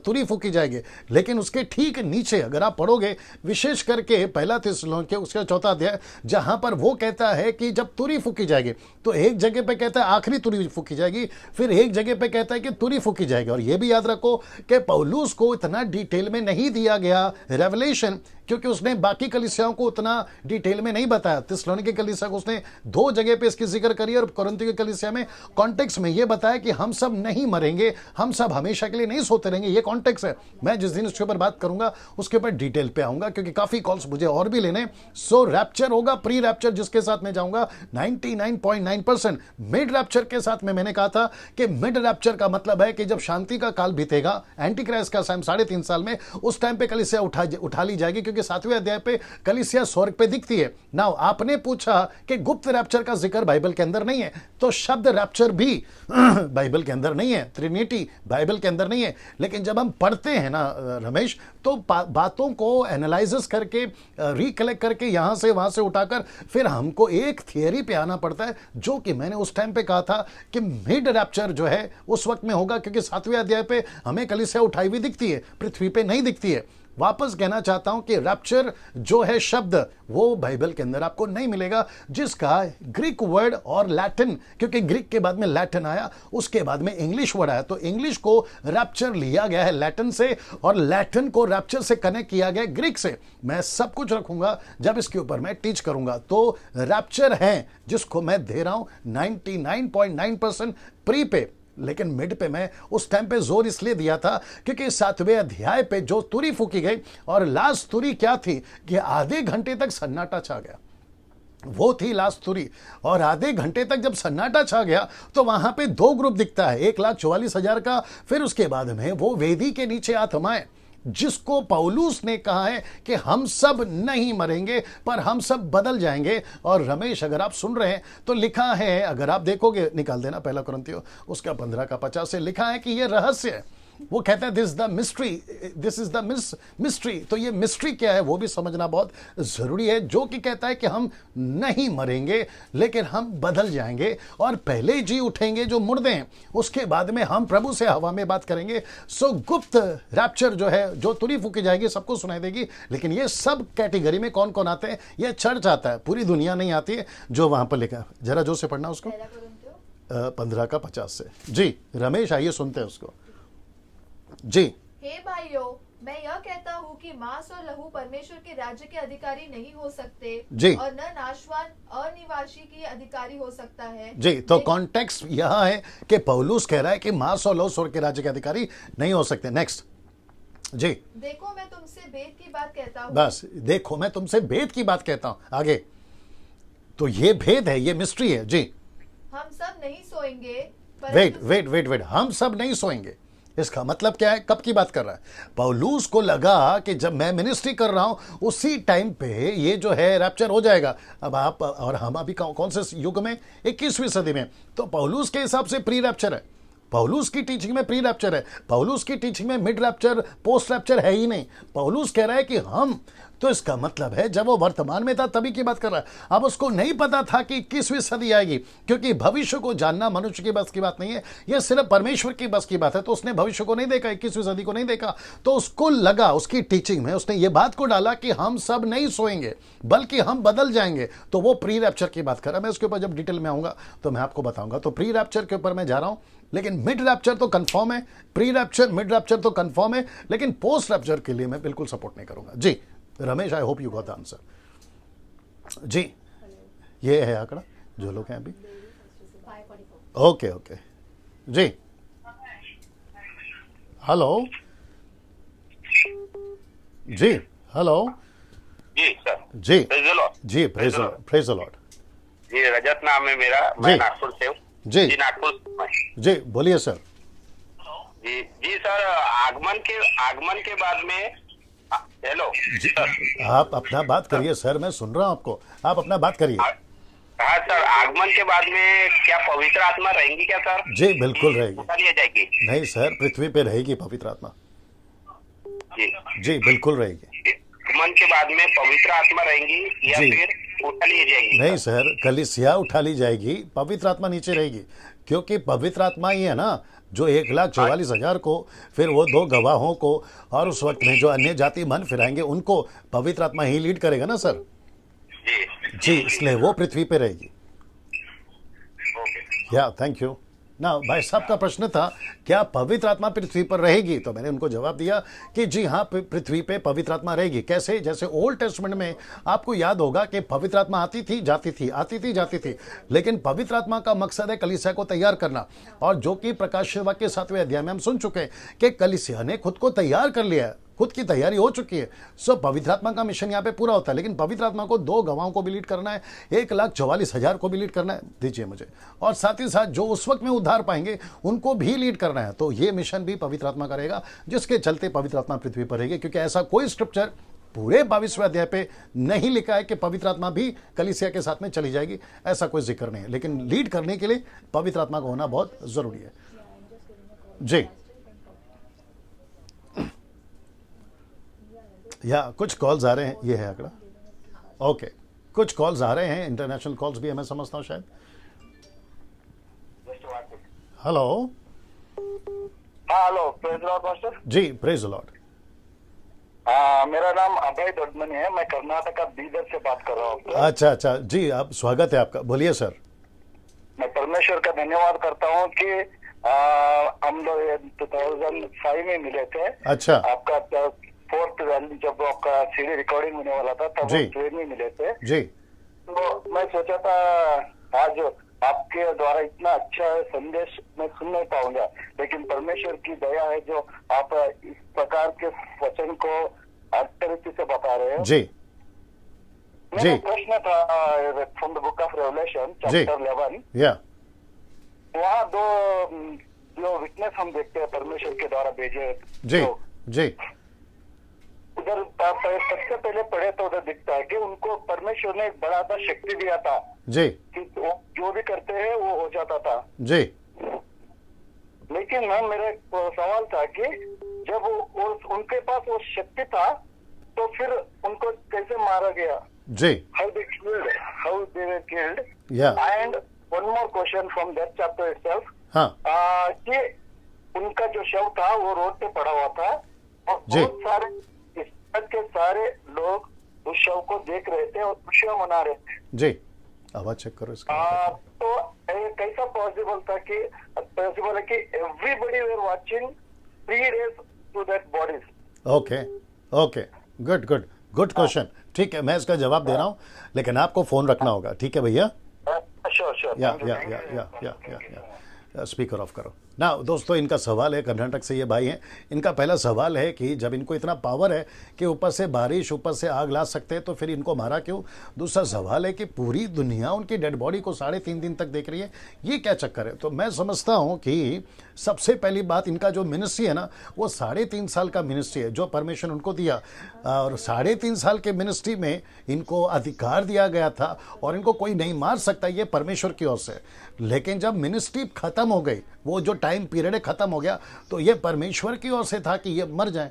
तुरी फूकी जाएगी, लेकिन उसके ठीक नीचे अगर आप पढ़ोगे विशेष करके पहला थिस्सलुनीके उसका 4 अध्याय, जहां पर वो कहता है कि जब तुरी फूकी जाएगी, तो एक जगह पे कहता है आखिरी तुरी फूकी जाएगी, फिर एक जगह पे कहता है कि तुरी फूकी जाएगी। और ये भी याद रखो कि पौलुस को इतना डिटेल में नहीं दिया गया रेवलेशन, क्योंकि उसने बाकी कलीसियाओं को उतना डिटेल में नहीं बताया। थिस्सलुनीके कलीसिया को उसने 2 जगह पे इसकी जिक्र करी, और कोरिन्थ की कलीसिया में कॉन्टेक्स्ट में ये बताया कि हम सब नहीं मरेंगे, हम सब हमेशा के लिए नहीं सोते रहेंगे। ये कॉन्टेक्स्ट है। मैं जिस दिन इसके ऊपर बात करूंगा उसके ऊपर डिटेल पे आऊंगा, क्योंकि काफी कॉल्स मुझे और भी लेने। सो रैप्चर होगा, प्री रैप्चर जिसके साथ मैं जाऊंगा 99.9%। मिड रैप्चर के साथ में मैंने कहा था कि मिड रैप्चर का मतलब है कि जब शांति का काल बीतेगा, एंटी क्राइस्ट का टाइम 3.5 साल में, उस टाइम पे कलीसिया उठा ली जाएगी, क्योंकि 7वें अध्याय पे कलीसिया स्वर्ग पे दिखती है। नाउ आपने पूछा कि गुप्त रैप्चर का जिक्र बाइबल के अंदर नहीं है, तो शब्द रैप्चर भी बाइबल के अंदर नहीं है, ट्रिनिटी बाइबल के अंदर नहीं है। लेकिन जब हम पढ़ते हैं ना रमेश, तो बातों को एनालाइसिस करके, रिकलेक्ट करके, यहां से वहां से उठाकर फिर हमको एक थियरी पे आना पड़ता है, जो कि मैंने उस टाइम पे कहा था कि मिड रैप्चर जो है उस वक्त में होगा, क्योंकि 7वें अध्याय पे हमें कलीसिया उठाई हुई दिखती है, पृथ्वी पे नहीं दिखती है। वापस कहना चाहता हूं कि रैप्चर जो है शब्द, वो बाइबल के अंदर आपको नहीं मिलेगा, जिसका ग्रीक वर्ड और लैटिन, क्योंकि ग्रीक के बाद में लैटिन आया, उसके बाद में इंग्लिश वर्ड आया, तो इंग्लिश को रैप्चर लिया गया है लैटिन से, और लैटिन को रैप्चर से कनेक्ट किया गया ग्रीक से। मैं सब कुछ रखूंगा जब इसके ऊपर मैं टीच करूंगा। तो रैप्चर है जिसको मैं दे रहा हूं 99.9% प्री पे, लेकिन मिड पे मैं उस टाइम पे जोर इसलिए दिया था क्योंकि 7वें अध्याय पे जो तुरी फूकी गई, और लास्ट तुरी क्या थी कि आधे घंटे तक सन्नाटा छा गया, वो थी लास्ट तुरी। और आधे घंटे तक जब सन्नाटा छा गया तो वहां पे 2 ग्रुप दिखता है, 1,44,000 का, फिर उसके बाद में वो वेदी के नीचे आत्माएं, जिसको पौलुस ने कहा है कि हम सब नहीं मरेंगे पर हम सब बदल जाएंगे। और रमेश अगर आप सुन रहे हैं तो लिखा है, अगर आप देखोगे, निकाल देना पहला कुरिन्थियों उसका 15:50 से, लिखा है कि यह रहस्य है। वो कहते हैं this is the mystery, this is the mystery. तो ये मिस्ट्री क्या है वो भी समझना बहुत जरूरी है, जो कि कहता है कि हम नहीं मरेंगे लेकिन हम बदल जाएंगे, और पहले जी उठेंगे जो मुर्दे हैं, उसके बाद में हम प्रभु से हवा में बात करेंगे। सो गुप्त रैप्चर जो है, जो तुरी फूकी जाएगी, सबको सुनाई देगी। लेकिन ये सब कैटेगरी में कौन कौन आते हैं? ये चर्च आता है, पूरी दुनिया नहीं आती है, जो वहां पर लिखा है। जरा जोर से पढ़ना उसको, 15:50 से। जी रमेश, आइए सुनते हैं उसको। जी, हे भाइयों, मैं यह कहता हूँ कि मांस और लहू परमेश्वर के राज्य के अधिकारी नहीं हो सकते जी, और न नाशवान अनिवासी के अधिकारी हो सकता है। जी, तो कॉन्टेक्स्ट यह है कि पौलुस कह रहा है कि मांस और लहू स्वर्ग के राज्य के अधिकारी नहीं हो सकते। नेक्स्ट जी, देखो मैं तुमसे भेद की बात कहता हूँ। बस देखो मैं तुमसे भेद की बात कहता हूं। आगे, तो ये भेद है, ये मिस्ट्री है। जी, हम सब नहीं सोएंगे। वेट, हम सब नहीं सोएंगे। इसका मतलब क्या है? कब की बात कर रहा है? पौलुस को लगा कि जब मैं मिनिस्ट्री कर रहा हूं उसी टाइम पे ये जो है रैप्चर हो जाएगा। अब आप और हम अभी कौन से युग में? 21वीं सदी में। तो पौलुस के हिसाब से प्री रैप्चर है, पौलुस की टीचिंग में प्री रैप्चर है, पौलुस की टीचिंग में मिड रैप्चर पोस्ट रैप्चर है ही नहीं। पौलुस कह रहा है कि हम, तो इसका मतलब है जब वो वर्तमान में था तभी की बात कर रहा है। अब उसको नहीं पता था कि 21वीं सदी आएगी, क्योंकि भविष्य को जानना मनुष्य की बस की बात नहीं है, यह सिर्फ परमेश्वर की बस की बात है। तो उसने भविष्य को नहीं देखा, 21वीं सदी को नहीं देखा। तो उसको लगा, उसकी टीचिंग में उसने ये बात को डाला कि हम सब नहीं सोएंगे बल्कि हम बदल जाएंगे। तो वो प्री रैप्चर की बात कर रहा है। मैं उसके ऊपर जब डिटेल में आऊंगा तो मैं आपको बताऊंगा। तो प्री रैप्चर के ऊपर मैं जा रहा हूं, लेकिन मिड रैप्चर तो कंफर्म है, प्री रैप्चर मिड रैप्चर तो कंफर्म है, लेकिन पोस्ट रैप्चर के लिए मैं बिल्कुल सपोर्ट नहीं करूंगा। जी Ramesh, I hope you got the answer. जी, ये है आंकड़ा जो लोग हैं अभी। ओके, जी, हेलो जी, हेलो जी सर। जी, Praise the Lord। जी, प्रेज द लॉर्ड। जी, रजत नाम है मेरा, मैं नागपुर से हूँ। जी, नागपुर में। जी, बोलिए सर। जी सर, आगमन के बाद में, हेलो सर, आप अपना बात करिए सर, मैं सुन रहा हूं आपको, आप अपना बात करिए। हाँ सर, आगमन के बाद में क्या पवित्र आत्मा रहेंगी क्या सर? जी बिल्कुल रहेगी। उठा लिया जाएगी? नहीं सर, पृथ्वी पे रहेगी पवित्र आत्मा। जी बिल्कुल रहेगी। आगमन के बाद में पवित्र आत्मा रहेंगी या जी। फिर उठा ली जाएगी? नहीं सर, कलीसिया उठा ली जाएगी, पवित्र आत्मा नीचे रहेगी, क्योंकि पवित्र आत्मा ही है ना जो 1,44,000 को, फिर वो 2 गवाहों को, और उस वक्त में जो अन्य जाति मन फिराएंगे उनको पवित्र आत्मा ही लीड करेगा ना सर। जी जी, इसलिए वो पृथ्वी पे रहेगी। ओके। या थैंक यू ना। भाई साहब का प्रश्न था क्या पवित्र आत्मा पृथ्वी पर रहेगी, तो मैंने उनको जवाब दिया कि जी हाँ, पृथ्वी पे पवित्र आत्मा रहेगी। कैसे? जैसे ओल्ड टेस्टमेंट में आपको याद होगा कि पवित्र आत्मा आती थी जाती थी, आती थी जाती थी, लेकिन पवित्र आत्मा का मकसद है कलीसिया को तैयार करना, और जो कि प्रकाशित वाक्य 7वें अध्याय में हम सुन चुके हैं कि कलीसिया ने खुद को तैयार कर लिया है, खुद की तैयारी हो चुकी है। सो पवित्र आत्मा का मिशन यहाँ पे पूरा होता है, लेकिन पवित्र आत्मा को 2 गवाहों को भी लीड करना है, 1,44,000 को भी लीड करना है, दीजिए मुझे, और साथ ही साथ जो उस वक्त में उद्धार पाएंगे उनको भी लीड करना है। तो ये मिशन भी पवित्र आत्मा का रहेगा, जिसके चलते पवित्र आत्मा पृथ्वी पर रहेगी, क्योंकि ऐसा कोई स्क्रिप्चर पूरे 22वें अध्याय पे नहीं लिखा है कि पवित्र आत्मा भी कलीसिया के साथ में चली जाएगी, ऐसा कोई जिक्र नहीं है। लेकिन लीड करने के लिए पवित्र आत्मा का होना बहुत जरूरी है। जी, या कुछ कॉल्स आ रहे हैं, ये है आंकड़ा। ओके, कुछ कॉल्स आ रहे हैं, इंटरनेशनल कॉल्स भी है, मैं समझता हूँ शायद। हेलो। हाँ हेलो, प्रेज लॉर्ड मास्टर। जी, प्रेज लॉर्ड। मेरा नाम अभय दొడ్మని है, मैं कर्नाटका बीदर से बात कर रहा हूँ। अच्छा अच्छा, जी आप, स्वागत है आपका, बोलिए सर। मैं परमेश्वर का धन्यवाद करता हूँ कि हम लोग 2005 में मिले थे। अच्छा। आपका 4th वैल्यू जब आपका सीडी रिकॉर्डिंग होने वाला था तब जी। ट्रेन में मिले थे। जी तो मैं सोचा था आज आपके द्वारा इतना अच्छा संदेश मैं सुन नहीं पाऊंगा, लेकिन परमेश्वर की दया है जो आप इस प्रकार के वचन को अत्यंत से बता रहे हैं। जी मेरा जी। प्रश्न था from the book of revelation chapter 11, या वहाँ 2 जो विटनेस हम देखते हैं परमेश्वर के द्वारा भेजे। जी तो जी उधर सबसे पहले पढ़े तो उधर दिखता है कि उनको परमेश्वर ने एक बड़ा सा शक्ति दिया था जी कि वो जो भी करते हैं वो हो जाता था। जी लेकिन मेरा एक सवाल था कि जब उनके पास वो शक्ति था तो फिर उनको कैसे मारा गया? जी हाउ दे वर किल्ड। या and one more question from that chapter itself, हाँ कि उनका जो शव था वो रोड पे पड़ा हुआ था और जी। बहुत सारे इस तरह के सारे लोग उस शव को देख रहे थे और खुशियां मना रहे थे। जी, आवाज चेक करो इसका। तो कैसा पॉसिबल था कि पॉसिबल है कि everybody were watching 3 days to that bodies? Okay okay, good good good question. ठीक है, मैं इसका जवाब दे रहा हूँ, लेकिन आपको फोन रखना होगा, ठीक है भैया? श्योर। या स्पीकर ऑफ करो ना। दोस्तों, इनका सवाल है, कर्नाटक से ये भाई हैं, इनका पहला सवाल है कि जब इनको इतना पावर है कि ऊपर से बारिश, ऊपर से आग ला सकते हैं, तो फिर इनको मारा क्यों? दूसरा सवाल है कि पूरी दुनिया उनकी डेड बॉडी को 3.5 दिन तक देख रही है, ये क्या चक्कर है? तो मैं समझता हूँ कि सबसे पहली बात, इनका जो मिनिस्ट्री है ना, वो 3.5 साल का मिनिस्ट्री है जो परमिशन उनको दिया, और 3.5 साल के मिनिस्ट्री में इनको अधिकार दिया गया था और इनको कोई नहीं मार सकता, ये परमेश्वर की ओर से। लेकिन जब मिनिस्ट्री खत्म हो गई, वो जो टाइम पीरियड खत्म हो गया, तो ये परमेश्वर की ओर से था कि ये मर जाएं,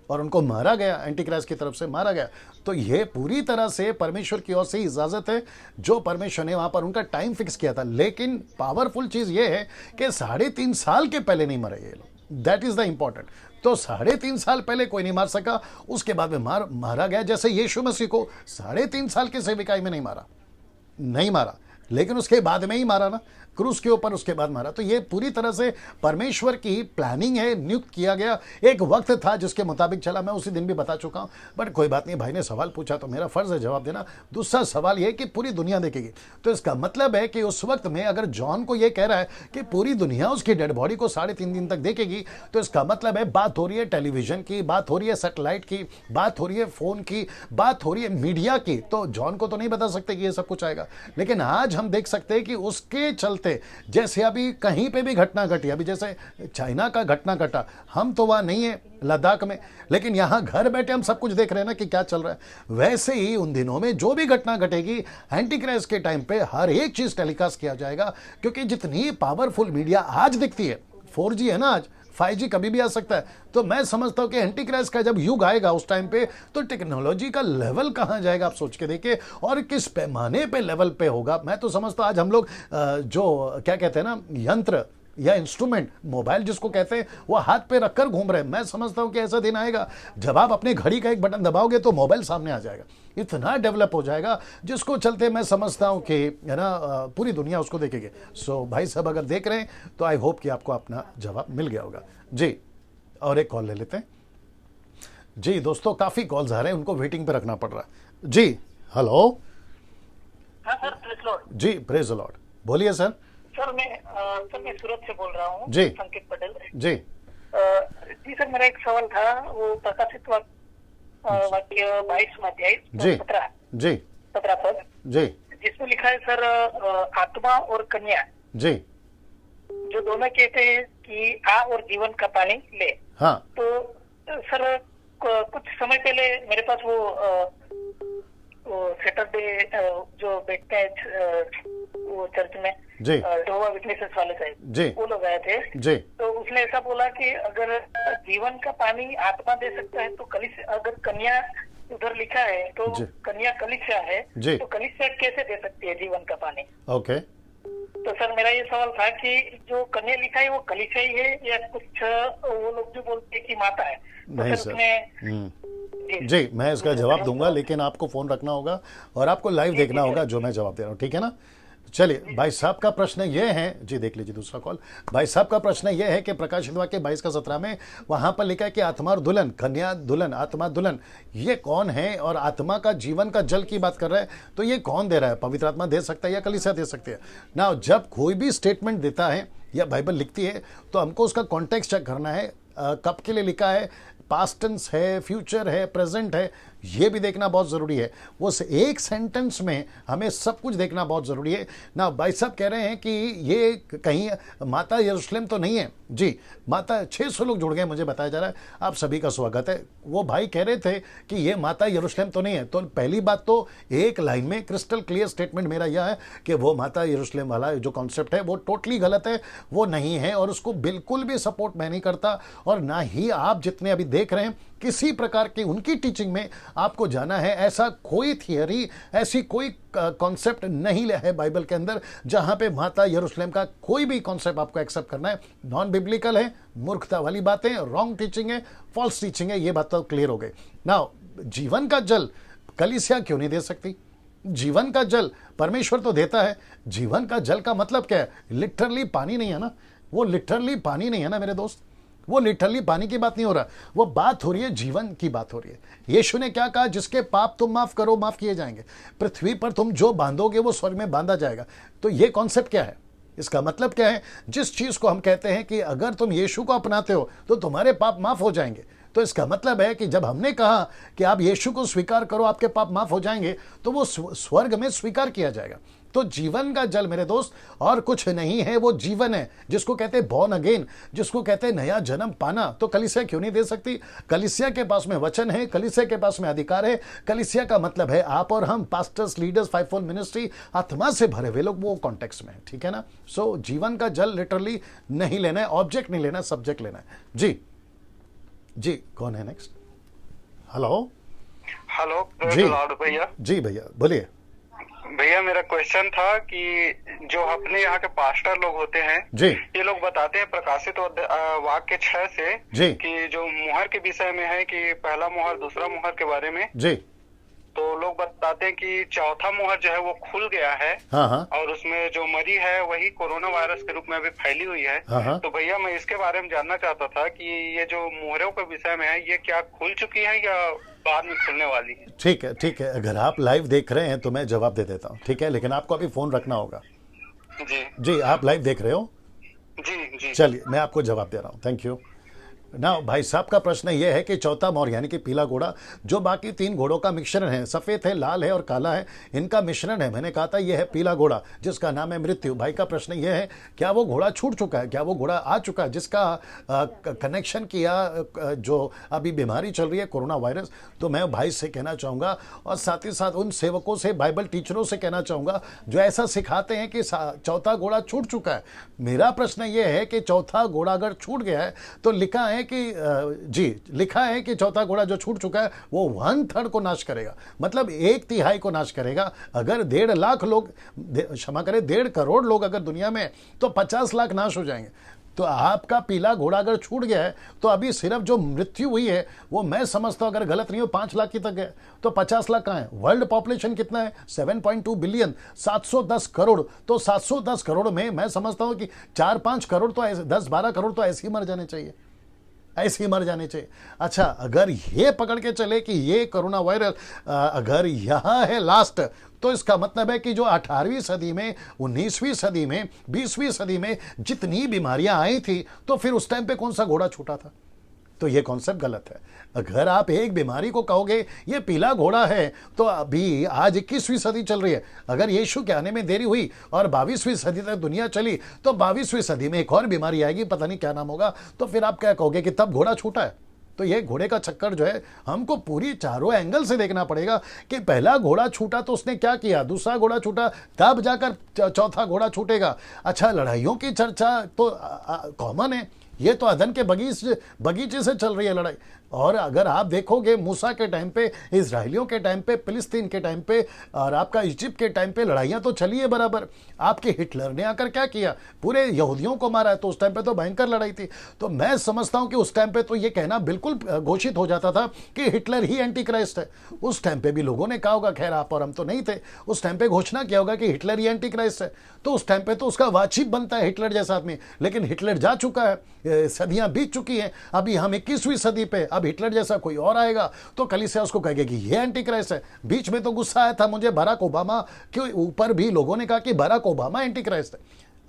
और उनको मारा गया, एंटीक्राइस्ट की तरफ से मारा गया। तो ये पूरी तरह से परमेश्वर की ओर से इजाजत है, जो परमेश्वर ने वहां पर उनका टाइम फिक्स किया था। लेकिन पावरफुल चीज ये है कि 3.5 साल के पहले नहीं मरे ये लोग, दैट इज द इंपॉर्टेंट। तो 3.5 साल पहले कोई नहीं मार सका, उसके बाद में मारा गया। जैसे यीशु मसीह को 3.5 साल के सेविकाई में नहीं मारा, लेकिन उसके बाद में ही मारा ना, क्रूस के ऊपर, उसके बाद मारा। तो ये पूरी तरह से परमेश्वर की प्लानिंग है, नियुक्त किया गया। एक वक्त था जिसके मुताबिक चला, मैं उसी दिन भी बता चुका हूं, बट कोई बात नहीं, भाई ने सवाल पूछा तो मेरा फर्ज है जवाब देना। दूसरा सवाल ये कि पूरी दुनिया देखेगी, तो इसका मतलब है कि उस वक्त में अगर जॉन को ये कह रहा है कि पूरी दुनिया उसकी डेड बॉडी को 3.5 दिन तक देखेगी, तो इसका मतलब है बात हो रही है टेलीविजन की, बात हो रही है सैटेलाइट की, बात हो रही है फोन की, बात हो रही है मीडिया की। तो जॉन को तो नहीं बता सकते कि ये सब कुछ आएगा, लेकिन आज हम देख सकते हैं कि उसके चलते, जैसे अभी कहीं पे भी घटना घटी, अभी जैसे चाइना का घटना घटा, हम तो वहां नहीं है लद्दाख में, लेकिन यहां घर बैठे हम सब कुछ देख रहे हैं ना कि क्या चल रहा है। वैसे ही उन दिनों में जो भी घटना घटेगी, एंटीक्राइस्ट के टाइम पे हर एक चीज टेलीकास्ट किया जाएगा, क्योंकि जितनी पावरफुल मीडिया आज दिखती है, 4G है ना आज, 5G कभी भी आ सकता है। तो मैं समझता हूं कि एंटीक्राइस्ट का जब युग आएगा उस टाइम पे, तो टेक्नोलॉजी का लेवल कहां जाएगा आप सोच के देखिए, और किस पैमाने पे लेवल पे होगा। मैं तो समझता हूं आज हम लोग जो क्या कहते हैं ना, या इंस्ट्रूमेंट, मोबाइल जिसको कहते हैं, वो हाथ पे रखकर घूम रहे हैं। मैं समझता हूं कि ऐसा दिन आएगा जब आप अपने घड़ी का एक बटन दबाओगे तो मोबाइल सामने आ जाएगा, इतना डेवलप हो जाएगा, जिसको चलते मैं समझता हूं कि है ना पूरी दुनिया उसको देखेगी। सो भाई साहब अगर देख रहे हैं तो आई होप कि आपको अपना जवाब मिल गया होगा जी। और एक कॉल ले लेते हैं जी। दोस्तों काफी कॉल्स आ रहे हैं, उनको वेटिंग पे रखना पड़ रहा है जी। हेलो। हाँ सर, प्रेज लॉर्ड। जी प्रेज द लॉर्ड, बोलिए सर। सर मैं सूरत से बोल रहा हूँ जी। संकेत पटेल जी जी। सर मेरा एक सवाल था, वो प्रकाशित वाक्य 22 अध्याय जी 17 पद जी जिसमें लिखा है सर, आत्मा और कन्या जी जो दोनों कहते हैं कि आ और जीवन का पानी ले। हाँ तो सर कुछ समय पहले मेरे पास वो सैटरडे जो बैठते हैं वो चर्च में जी यहोवा विटनेसेस वाले जी। साहब, वो लोग आए थे। जी तो उसने ऐसा बोला कि अगर जीवन का पानी आत्मा दे सकता है तो कलिसिया, अगर कन्या उधर लिखा है तो जी। कन्या कलिसिया है, जी। तो कलिसिया कैसे दे सकती है जीवन का पानी? ओके। तो सर मेरा ये सवाल था कि जो कन्या लिखा है वो कलिसिया ही है या कुछ वो लोग जो बोलते हैं कि माता है? तो नहीं सर सर। उसमें जी मैं इसका जवाब दूंगा, लेकिन आपको फोन रखना होगा और आपको लाइव देखना होगा जो मैं जवाब दे रहा हूँ, ठीक है ना। चलिए भाई साहब का प्रश्न ये है जी, देख लीजिए दूसरा कॉल। भाई साहब का प्रश्न ये है कि प्रकाशित वाक्य 22 का 17 में वहां पर लिखा है कि आत्मा और दुल्हन, कन्या दुल्हन, आत्मा दुल्हन, ये कौन है? और आत्मा का जीवन का जल की बात कर रहा है, तो ये कौन दे रहा है? पवित्र आत्मा दे सकता है या कलीसिया दे सकती है ना? जब कोई भी स्टेटमेंट देता है या बाइबल लिखती है तो हमको उसका कॉन्टेक्स्ट चेक करना है, कब के लिए लिखा है, पास्ट टेंस है, फ्यूचर है, प्रेजेंट है, ये भी देखना बहुत ज़रूरी है। वो एक सेंटेंस में हमें सब कुछ देखना बहुत ज़रूरी है ना। भाई साहब कह रहे हैं कि ये कहीं माता यरूशलेम तो नहीं है जी। माता 600 लोग जुड़ गए मुझे बताया जा रहा है, आप सभी का स्वागत है। वो भाई कह रहे थे कि ये माता यरूशलेम तो नहीं है, तो पहली बात तो एक लाइन में क्रिस्टल क्लियर स्टेटमेंट मेरा यह है कि वो माता यरूशलेम वाला जो कॉन्सेप्ट है वो टोटली गलत है, वो नहीं है, और उसको बिल्कुल भी सपोर्ट मैं नहीं करता। और ना ही आप जितने अभी देख रहे हैं किसी प्रकार की उनकी टीचिंग में आपको जाना है। ऐसा कोई थियरी, ऐसी कोई कॉन्सेप्ट नहीं है बाइबल के अंदर जहां पे माता यरूशलेम का कोई भी कॉन्सेप्ट आपको एक्सेप्ट करना है। नॉन बिब्लिकल है, मूर्खता वाली बातें, रॉन्ग टीचिंग है, फॉल्स टीचिंग है, ये बात तो क्लियर हो गई ना। जीवन का जल कलीसिया क्यों नहीं दे सकती? जीवन का जल परमेश्वर तो देता है। जीवन का जल का मतलब क्या है? लिटरली पानी नहीं है ना, वो लिटरली पानी नहीं है ना मेरे दोस्त, वो लिटरली पानी की बात नहीं हो रहा, वो बात हो रही है जीवन की बात हो रही है। यीशु ने क्या कहा? जिसके पाप तुम माफ करो माफ किए जाएंगे, पृथ्वी पर तुम जो बांधोगे वो स्वर्ग में बांधा जाएगा। तो ये कॉन्सेप्ट क्या है? इसका मतलब क्या है? जिस चीज को हम कहते हैं कि अगर तुम यीशु को अपनाते हो तो तुम्हारे पाप माफ हो जाएंगे, तो इसका मतलब है कि जब हमने कहा कि आप यीशु को स्वीकार करो आपके पाप माफ हो जाएंगे, तो वो स्वर्ग में स्वीकार किया जाएगा। तो जीवन का जल मेरे दोस्त और कुछ नहीं है, वो जीवन है जिसको कहते हैं बॉर्न अगेन, जिसको कहते हैं नया जन्म पाना। तो कलीसिया क्यों नहीं दे सकती? कलीसिया के पास में वचन है, कलीसिया के पास में अधिकार है। कलीसिया का मतलब है आप और हम, पास्टर्स, लीडर्स, फाइवफोल्ड मिनिस्ट्री, आत्मा से भरे हुए लोग, वो कॉन्टेक्स्ट में है, ठीक है ना। सो जीवन का जल लिटरली नहीं लेना है, ऑब्जेक्ट नहीं लेना, सब्जेक्ट लेना है जी। जी कौन है नेक्स्ट? हेलो। हेलो जी भैया। जी भैया बोलिए। भैया मेरा क्वेश्चन था कि जो अपने यहाँ के पास्टर लोग होते हैं जी, ये लोग बताते हैं प्रकाशित वाक्य 6 से जी, कि जो मुहर के विषय में है कि पहला मुहर दूसरा मुहर के बारे में, जी, तो लोग बताते हैं कि चौथा मुहर जो है वो खुल गया है। हाँ हाँ और उसमें जो मरी है वही कोरोना वायरस के रूप में अभी फैली हुई है। हाँ। तो भैया मैं इसके बारे में जानना चाहता था कि ये जो मुहरों के विषय में है ये क्या खुल चुकी है या बाद में खुलने वाली है? ठीक है, ठीक है। अगर आप लाइव देख रहे हैं तो मैं जवाब दे देता हूँ, ठीक है, लेकिन आपको अभी फोन रखना होगा। जी जी आप लाइव देख रहे हो? जी जी। चलिए मैं आपको जवाब दे रहा हूँ, थैंक यू ना। भाई साहब का प्रश्न ये है कि चौथा मोर यानी कि पीला घोड़ा जो बाकी 3 घोड़ों का मिश्रण है, सफेद है, लाल है और काला है, इनका मिश्रण है। मैंने कहा था यह है पीला घोड़ा जिसका नाम है मृत्यु। भाई का प्रश्न यह है क्या वो घोड़ा छूट चुका है, क्या वो घोड़ा आ चुका है जिसका कनेक्शन किया जो अभी बीमारी चल रही है कोरोना वायरस? तो मैं भाई से कहना चाहूँगा और साथ ही साथ उन सेवकों से, बाइबल टीचरों से कहना चाहूँगा जो ऐसा सिखाते हैं कि चौथा घोड़ा छूट चुका है। मेरा प्रश्न यह है कि चौथा घोड़ा अगर छूट गया है तो लिखा है है कि जी लिखा है कि चौथा घोड़ा जो छूट चुका है वो 1/3 को नाश करेगा, मतलब 1/3 को नाश करेगा। अगर 1.5 लाख लोग, क्षमा करें 1.5 करोड़ लोग अगर दुनिया में, तो 50 लाख नाश हो जाएंगे। तो आपका पीला घोड़ा अगर छूट गया है तो अभी सिर्फ जो मृत्यु हुई है वो मैं समझता हूं, अगर गलत नहीं हो, 5 लाख की तक है, तो 50 लाख कहाँ है? वर्ल्ड पॉपुलेशन कितना है? 7.2 बिलियन, 710 करोड़। तो 710 करोड़ में मैं समझता हूं कि 4-5 करोड़ तो ऐसे, 10-12 करोड़ तो ऐसे ही मर जाने चाहिए, ऐसे ही मर जाने चाहिए। अच्छा, अगर ये पकड़ के चले कि ये कोरोना वायरस अगर यहाँ है लास्ट, तो इसका मतलब है कि जो 18वीं सदी में, 19वीं सदी में, 20वीं सदी में जितनी बीमारियां आई थी, तो फिर उस टाइम पे कौन सा घोड़ा छूटा था? तो ये कॉन्सेप्ट गलत है। अगर आप एक बीमारी को कहोगे ये पीला घोड़ा है, तो अभी आज 21वीं सदी चल रही है, अगर यीशु के आने में देरी हुई और 22वीं सदी तक दुनिया चली, तो 22वीं सदी में एक और बीमारी आएगी, पता नहीं क्या नाम होगा, तो फिर आप क्या कहोगे कि तब घोड़ा छूटा है? तो ये घोड़े का चक्कर जो है हमको पूरी चारों एंगल से देखना पड़ेगा कि पहला घोड़ा छूटा तो उसने क्या किया, दूसरा घोड़ा छूटा तब जाकर चौथा घोड़ा छूटेगा। अच्छा, लड़ाइयों की चर्चा तो कॉमन है, ये तो अदन के बगीचे से चल रही है लड़ाई। और अगर आप देखोगे मूसा के टाइम पे, इजराइलियों के टाइम पे, फिलिस्तीन के टाइम पे और आपका इजिप्ट के टाइम पे लड़ाइयां तो चली है बराबर। आपके हिटलर ने आकर क्या किया, पूरे यहूदियों को मारा है, तो उस टाइम पे तो भयंकर लड़ाई थी। तो मैं समझता हूं कि उस टाइम पे तो ये कहना बिल्कुल घोषित हो जाता था कि हिटलर ही एंटी क्राइस्ट है। उस टाइम पे भी लोगों ने कहा होगा, खैर आप और हम तो नहीं थे, उस टाइम पे घोषणा किया होगा कि हिटलर ही एंटी क्राइस्ट है। तो उस टाइम पे तो उसका वाजिब बनता है हिटलर जैसा आदमी, लेकिन हिटलर जा चुका है, सदियां बीत चुकी हैं, अभी हम 21वीं सदी पे, अब हिटलर जैसा कोई और आएगा तो कलीसिया उसको कहेगी कि ये एंटी क्राइस्ट है। बीच में तो गुस्सा आया था मुझे बराक ओबामा के ऊपर भी, लोगों ने कहा कि बराक ओबामा एंटी क्राइस्ट है,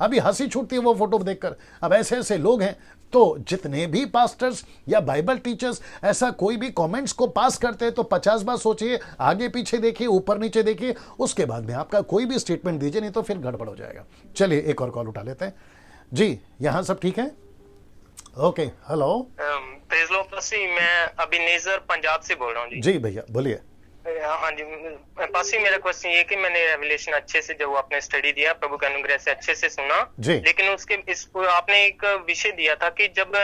अभी हंसी छूटती है वो फोटो देखकर। अब ऐसे ऐसे लोग हैं, तो जितने भी पास्टर्स या बाइबल टीचर्स ऐसा कोई भी कमेंट्स को पास करते हैं तो 50 बार सोचिए, आगे पीछे देखिए, ऊपर नीचे देखिए, उसके बाद में आपका कोई भी स्टेटमेंट दीजिए, नहीं तो फिर गड़बड़ हो जाएगा। चलिए एक और कॉल उठा लेते हैं जी। यहाँ सब ठीक है? Okay, hello. Praise Lord Pasi, मैं अभिनेजर पंजाब से बोल रहा हूँ जी भैया बोलिए। हाँ जी पासी, मेरा क्वेश्चन ये कि मैंने रेवलेशन अच्छे से, जब आपने स्टडी दिया प्रभु के अनुग्रह से अच्छे से सुना, लेकिन उसके आपने एक विषय दिया था कि जब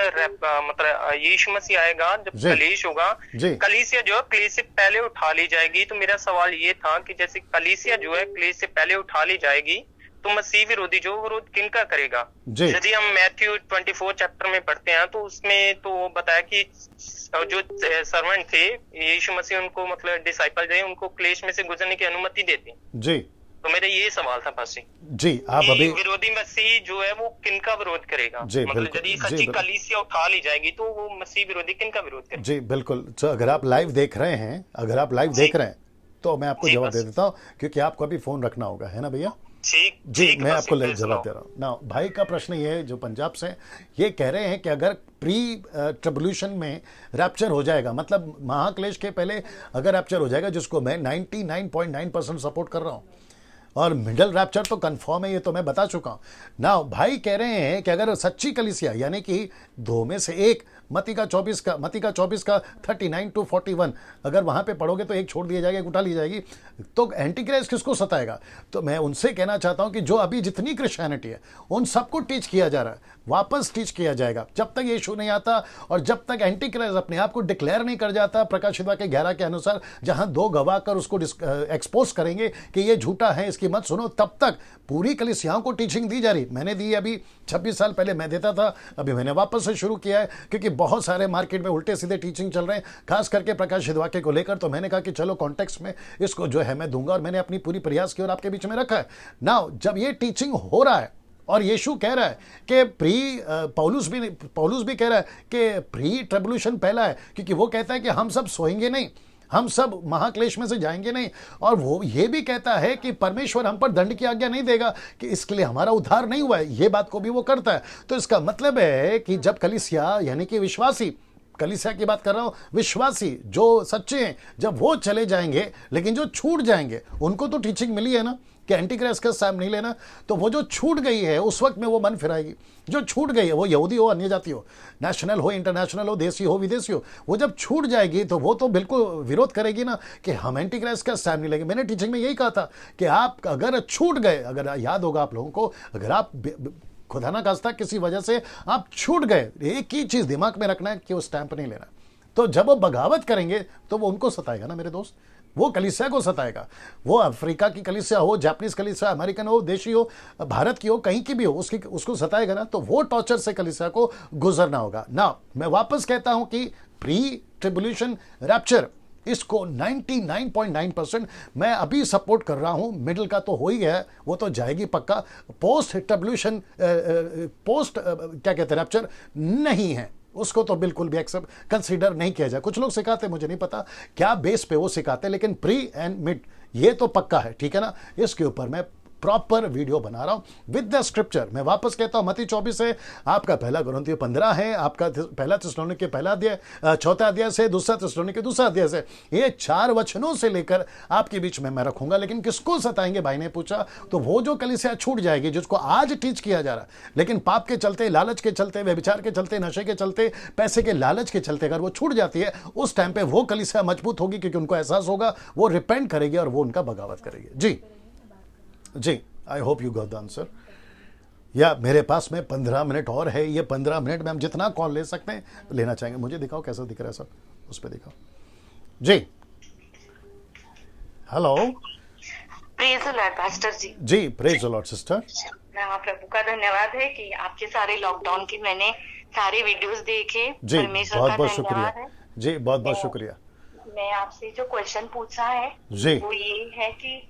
मतलब यीशु मसीह आएगा, जब कलीस होगा, कलीसिया जो है कलीस से पहले उठा ली जाएगी। तो मेरा सवाल ये था कि जैसे कलीसिया जो है कलीस से पहले उठा ली जाएगी, तो मसीह विरोधी जो विरोध किनका करेगा? यदि हम मैथ्यू 24 चैप्टर में पढ़ते हैं तो उसमें तो बताया कि जो सर्वेंट थे यीशु मसीह, उनको मतलब डिसाइपल जो है उनको क्लेश में से गुजरने की अनुमति देते जी। तो मेरा ये सवाल था पासी जी, आप अभी विरोधी मसीह जो है वो किनका विरोध करेगा? मतलब यदि सच्ची कलीसिया उठा ली जाएगी तो वो मसीह विरोधी किनका विरोध करेगा? जी बिल्कुल। तो अगर आप लाइव देख रहे हैं, अगर आप लाइव देख रहे हैं तो मैं आपको जवाब दे देता हूँ, क्योंकि आपको अभी फोन रखना होगा, है ना भैया? जी मैं आपको जवाब दे रहा हूँ ना। भाई का प्रश्न ये है जो पंजाब से, ये कह रहे हैं कि अगर प्री ट्रिब्यूलेशन में रैप्चर हो जाएगा, मतलब महाक्लेश के पहले अगर रैप्चर हो जाएगा, जिसको मैं 99.9% सपोर्ट कर रहा हूँ, और मिडल रैप्चर तो कंफर्म है, ये तो मैं बता चुका हूँ ना। भाई कह रहे हैं कि अगर सच्ची कलीसिया, यानी कि दो में से एक, मत्ती का 24 का 39 to 41, अगर वहां पे पढ़ोगे तो एक छोड़ दिया जाएगा, एक उठा ली जाएगी, तो एंटी क्राइस्ट किसको सताएगा? तो मैं उनसे कहना चाहता हूं कि जो अभी जितनी क्रिश्चियनिटी है उन सबको टीच किया जा रहा है, वापस टीच किया जाएगा। जब तक यीशु नहीं आता और जब तक एंटी क्राइस्ट अपने आप को डिक्लेयर नहीं कर जाता प्रकाशित वाक्य 11 के अनुसार, जहां 2 गवाह कर उसको एक्सपोज करेंगे कि ये झूठा है, इसकी मत सुनो, तब तक पूरी कलीसियाओं को टीचिंग दी जा रही। मैंने दी अभी 26 साल पहले मैं देता था, अभी मैंने वापस से शुरू किया है, क्योंकि बहुत सारे मार्केट में उल्टे सीधे टीचिंग चल रहे हैं, खास करके प्रकाशित वाक्य को लेकर। तो मैंने कहा कि चलो कॉन्टेक्स्ट में इसको जो है मैं दूंगा, और मैंने अपनी पूरी प्रयास की और आपके बीच में रखा है ना। जब ये टीचिंग हो रहा है और यीशु कह रहा है कि पौलुस भी कह रहा है कि प्री ट्रिब्यूलेशन पहला है, क्योंकि वो कहता है कि हम सब सोएंगे नहीं, हम सब महाक्लेश में से जाएंगे नहीं, और वो ये भी कहता है कि परमेश्वर हम पर दंड की आज्ञा नहीं देगा कि इसके लिए हमारा उद्धार नहीं हुआ है, ये बात को भी वो करता है। तो इसका मतलब है कि जब कलीसिया, यानी कि विश्वासी, कलीसिया की बात कर रहा हूं, विश्वासी जो सच्चे हैं, जब वो चले जाएंगे, लेकिन जो छूट जाएंगे उनको तो टीचिंग मिली है ना कि एंटी क्राइस्ट का साथ नहीं लेना, तो वो जो छूट गई है उस वक्त में वो मन फिराएगी। जो छूट गई है, वो यहूदी हो, अन्य जाति हो, नेशनल हो, इंटरनेशनल हो, देसी हो, विदेशी हो, वो जब छूट जाएगी तो वो तो बिल्कुल विरोध करेगी ना कि हम एंटी क्राइस्ट का साथ नहीं लेंगे। मैंने टीचिंग में यही कहा था कि आप अगर छूट गए, अगर याद होगा आप लोगों को, अगर आप खुदा ना खास्ता किसी वजह से आप छूट गए, एक ही चीज दिमाग में रखना है कि वो स्टैंप नहीं लेना। तो जब वो बगावत करेंगे तो वो उनको सताएगा ना मेरे दोस्त, वो कलीसिया को सताएगा। वो अफ्रीका की कलीसिया हो, जापानीज कलीसिया, अमेरिकन हो, देशी हो, भारत की हो, कहीं की भी हो, उसको सताएगा ना, तो वो टॉर्चर से कलीसिया को गुजरना होगा ना। मैं वापस कहता हूं कि प्री ट्रिब्यूलेशन रैप्चर, इसको 99.9% मैं अभी सपोर्ट कर रहा हूं। मिडिल का तो हो ही गया, वो तो जाएगी पक्का। पोस्ट ट्रिब्यूलेशन पोस्ट क्या कहते हैं रैप्चर नहीं है, उसको तो बिल्कुल भी एक्सेप्ट कंसीडर नहीं किया जाए। कुछ लोग सिखाते, मुझे नहीं पता क्या बेस पे वो सिखाते, लेकिन प्री एंड मिड ये तो पक्का है, ठीक है ना। इसके ऊपर मैं प्रॉपर वीडियो बना रहा हूं विद द स्क्रिप्चर। मैं वापस कहता हूं मत्ती 24 है, आपका पहला कुरिन्थियों 15 है, आपका पहला थिस्सलुनीके पहला अध्याय 4 अध्याय से, दूसरा थिस्सलुनीके 2 अध्याय से, ये 4 वचनों से लेकर आपके बीच में मैं रखूंगा। लेकिन किसको सताएंगे भाई ने पूछा, तो वो जो कलीसिया छूट जाएगी जिसको आज टीच किया जा रहा है, लेकिन पाप के चलते, लालच के चलते, व्यभिचार के चलते, नशे के चलते, पैसे के लालच के चलते अगर वो छूट जाती है, उस टाइम पे वो कलीसिया मजबूत होगी, क्योंकि उनको एहसास होगा, वो रिपेंट करेगी और वो उनका बगावत करेगी। जी जी, I hope you got the answer. या मेरे पास में 15 मिनट और है, ये 15 मिनट में हम जितना कॉल ले सकते हैं लेना चाहेंगे। मुझे दिखाओ कैसा दिख रहा है सब, उस पर दिखाओ जी। Hello, praise the Lord pastor ji. जी प्रेज द लॉर्ड सिस्टर। प्रभु का धन्यवाद है कि आपके सारे लॉकडाउन की मैंने सारे वीडियोस देखे। जी बहुत बहुत शुक्रिया जी, बहुत बहुत शुक्रिया। मैं आपसे जो क्वेश्चन पूछा है जी, वो ये है कि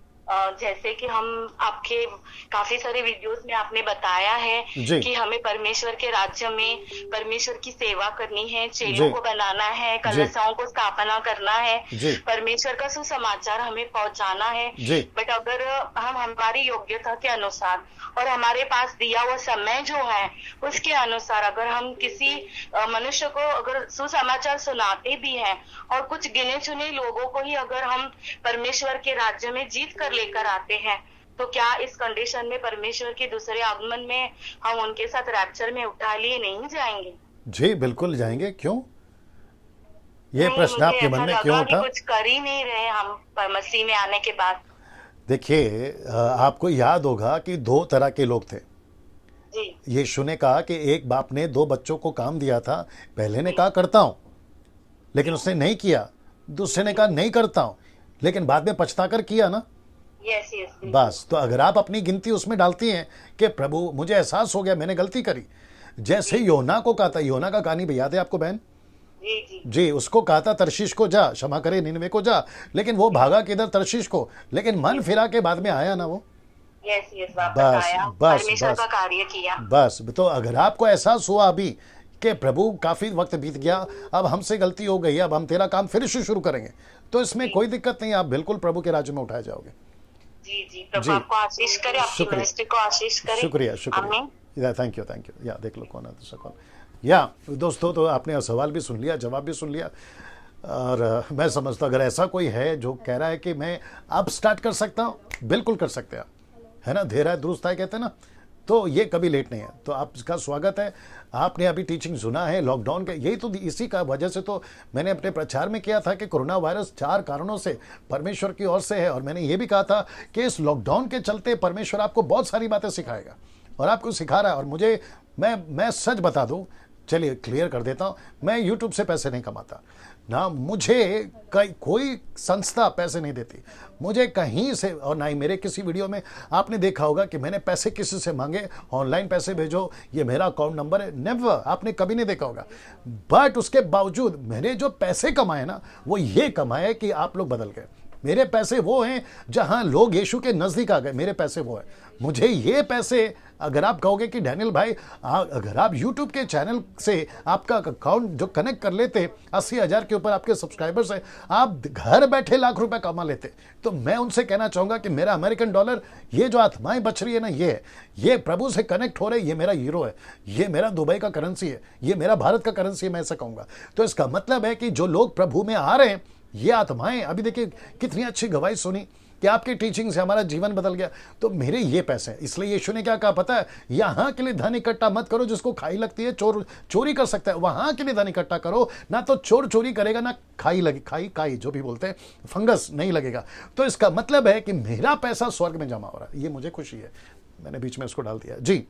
जैसे कि हम आपके काफी सारे वीडियोस में आपने बताया है कि हमें परमेश्वर के राज्य में परमेश्वर की सेवा करनी है, चेलों को बनाना है, कलीसियाओं को स्थापना करना है, परमेश्वर का सुसमाचार हमें पहुंचाना है। बट अगर हम हमारी योग्यता के अनुसार और हमारे पास दिया हुआ समय जो है उसके अनुसार अगर हम किसी मनुष्य को अगर सुसमाचार सुनाते भी हैं और कुछ गिने चुने लोगों को ही अगर हम परमेश्वर के राज्य में जीत कर लेकर आते हैं, तो क्या इस कंडीशन में परमेश्वर के दूसरे आगमन में हम उनके साथ रैप्चर में उठा लिए नहीं जाएंगे? जी बिल्कुल जाएंगे। क्यों ये प्रश्न आपके मन में क्यों उठा? कुछ कर ही नहीं रहे हम मसीह में आने के बाद। देखिए आपको याद होगा कि 2 तरह के लोग थे। यीशु ने कहा कि एक बाप ने 2 बच्चों को काम दिया था, पहले ने कहा करता हूं, लेकिन उसने नहीं किया। दूसरे ने कहा नहीं करता हूं, लेकिन बाद में पछताकर किया ना। यस बस, तो अगर आप अपनी गिनती उसमें डालती हैं कि प्रभु मुझे एहसास हो गया मैंने गलती करी, जैसे योना को कहा था, योना का कहानी याद है आपको बहन? जी, उसको कहा था तरशीश को जा, क्षमा करे निनवे को जा, लेकिन वो भागा किधर? तरशीश को। लेकिन मन फिरा के बाद में आया ना वो। परमेश्वर का कार्य किया। बस, तो अगर आपको एहसास हुआ अभी कि प्रभु काफी वक्त बीत गया, अब हमसे गलती हो गई, अब हम तेरा काम फिर से शुरू करेंगे, तो इसमें कोई दिक्कत नहीं, आप बिल्कुल प्रभु के राज्य में उठाए जाओगे। जी, प्रभु आपको आशीष करे, आपकी मिनिस्ट्री को आशीष करे। शुक्रिया थैंक यू या देख लो कौन है दूसरा कॉल। या दोस्तों, तो आपने सवाल भी सुन लिया, जवाब भी सुन लिया, और मैं समझता अगर ऐसा कोई है जो कह रहा है कि मैं अब स्टार्ट कर सकता हूँ, बिल्कुल कर सकते हैं आप, है ना। धीरे दुरुस्त है कहते हैं ना, तो ये कभी लेट नहीं है। तो आपका स्वागत है, आपने अभी टीचिंग सुना है लॉकडाउन के, यही तो इसी का वजह से तो मैंने अपने प्रचार में किया था कि कोरोना वायरस 4 कारणों से परमेश्वर की ओर से है, और मैंने ये भी कहा था कि इस लॉकडाउन के चलते परमेश्वर आपको बहुत सारी बातें सिखाएगा, और आपको सिखा रहा है। और मुझे मैं सच बता दूं, चलिए क्लियर कर देता हूं, मैं यूट्यूब से पैसे नहीं कमाता ना, मुझे कोई संस्था पैसे नहीं देती मुझे कहीं से, और ना ही मेरे किसी वीडियो में आपने देखा होगा कि मैंने पैसे किसी से मांगे, ऑनलाइन पैसे भेजो, ये मेरा अकाउंट नंबर है, नेवर, आपने कभी नहीं देखा होगा। बट उसके बावजूद मैंने जो पैसे कमाए ना, वो ये कमाए कि आप लोग बदल गए। मेरे पैसे वो हैं जहां लोग यीशु के नजदीक आ गए, मेरे पैसे वो है। मुझे ये पैसे, अगर आप कहोगे कि डैनियल भाई अगर आप YouTube के चैनल से आपका अकाउंट जो कनेक्ट कर लेते, 80,000 के ऊपर आपके सब्सक्राइबर्स हैं, आप घर बैठे लाख रुपए कमा लेते, तो मैं उनसे कहना चाहूंगा कि मेरा अमेरिकन डॉलर, ये जो आत्माएं बच रही है ना, ये प्रभु से कनेक्ट हो रहे, ये मेरा हीरो है, ये मेरा दुबई का करेंसी है, ये मेरा भारत का करेंसी है, मैं ऐसा कहूंगा। तो इसका मतलब है कि जो लोग प्रभु में आ रहे हैं, ये आत्माएं, अभी देखिए कितनी अच्छी गवाही सुनी कि आपकी टीचिंग से हमारा जीवन बदल गया, तो मेरे ये पैसे हैं। इसलिए यीशु ने क्या कहा पता है? यहां के लिए धन इकट्ठा मत करो जिसको खाई लगती है, चोरी कर सकता है, वहां के लिए धन इकट्ठा करो, ना तो चोर चोरी करेगा, ना खाई जो भी बोलते हैं, फंगस नहीं लगेगा। तो इसका मतलब है कि मेरा पैसा स्वर्ग में जमा हो रहा है, ये मुझे खुशी है। मैंने बीच में उसको डाल दिया। जी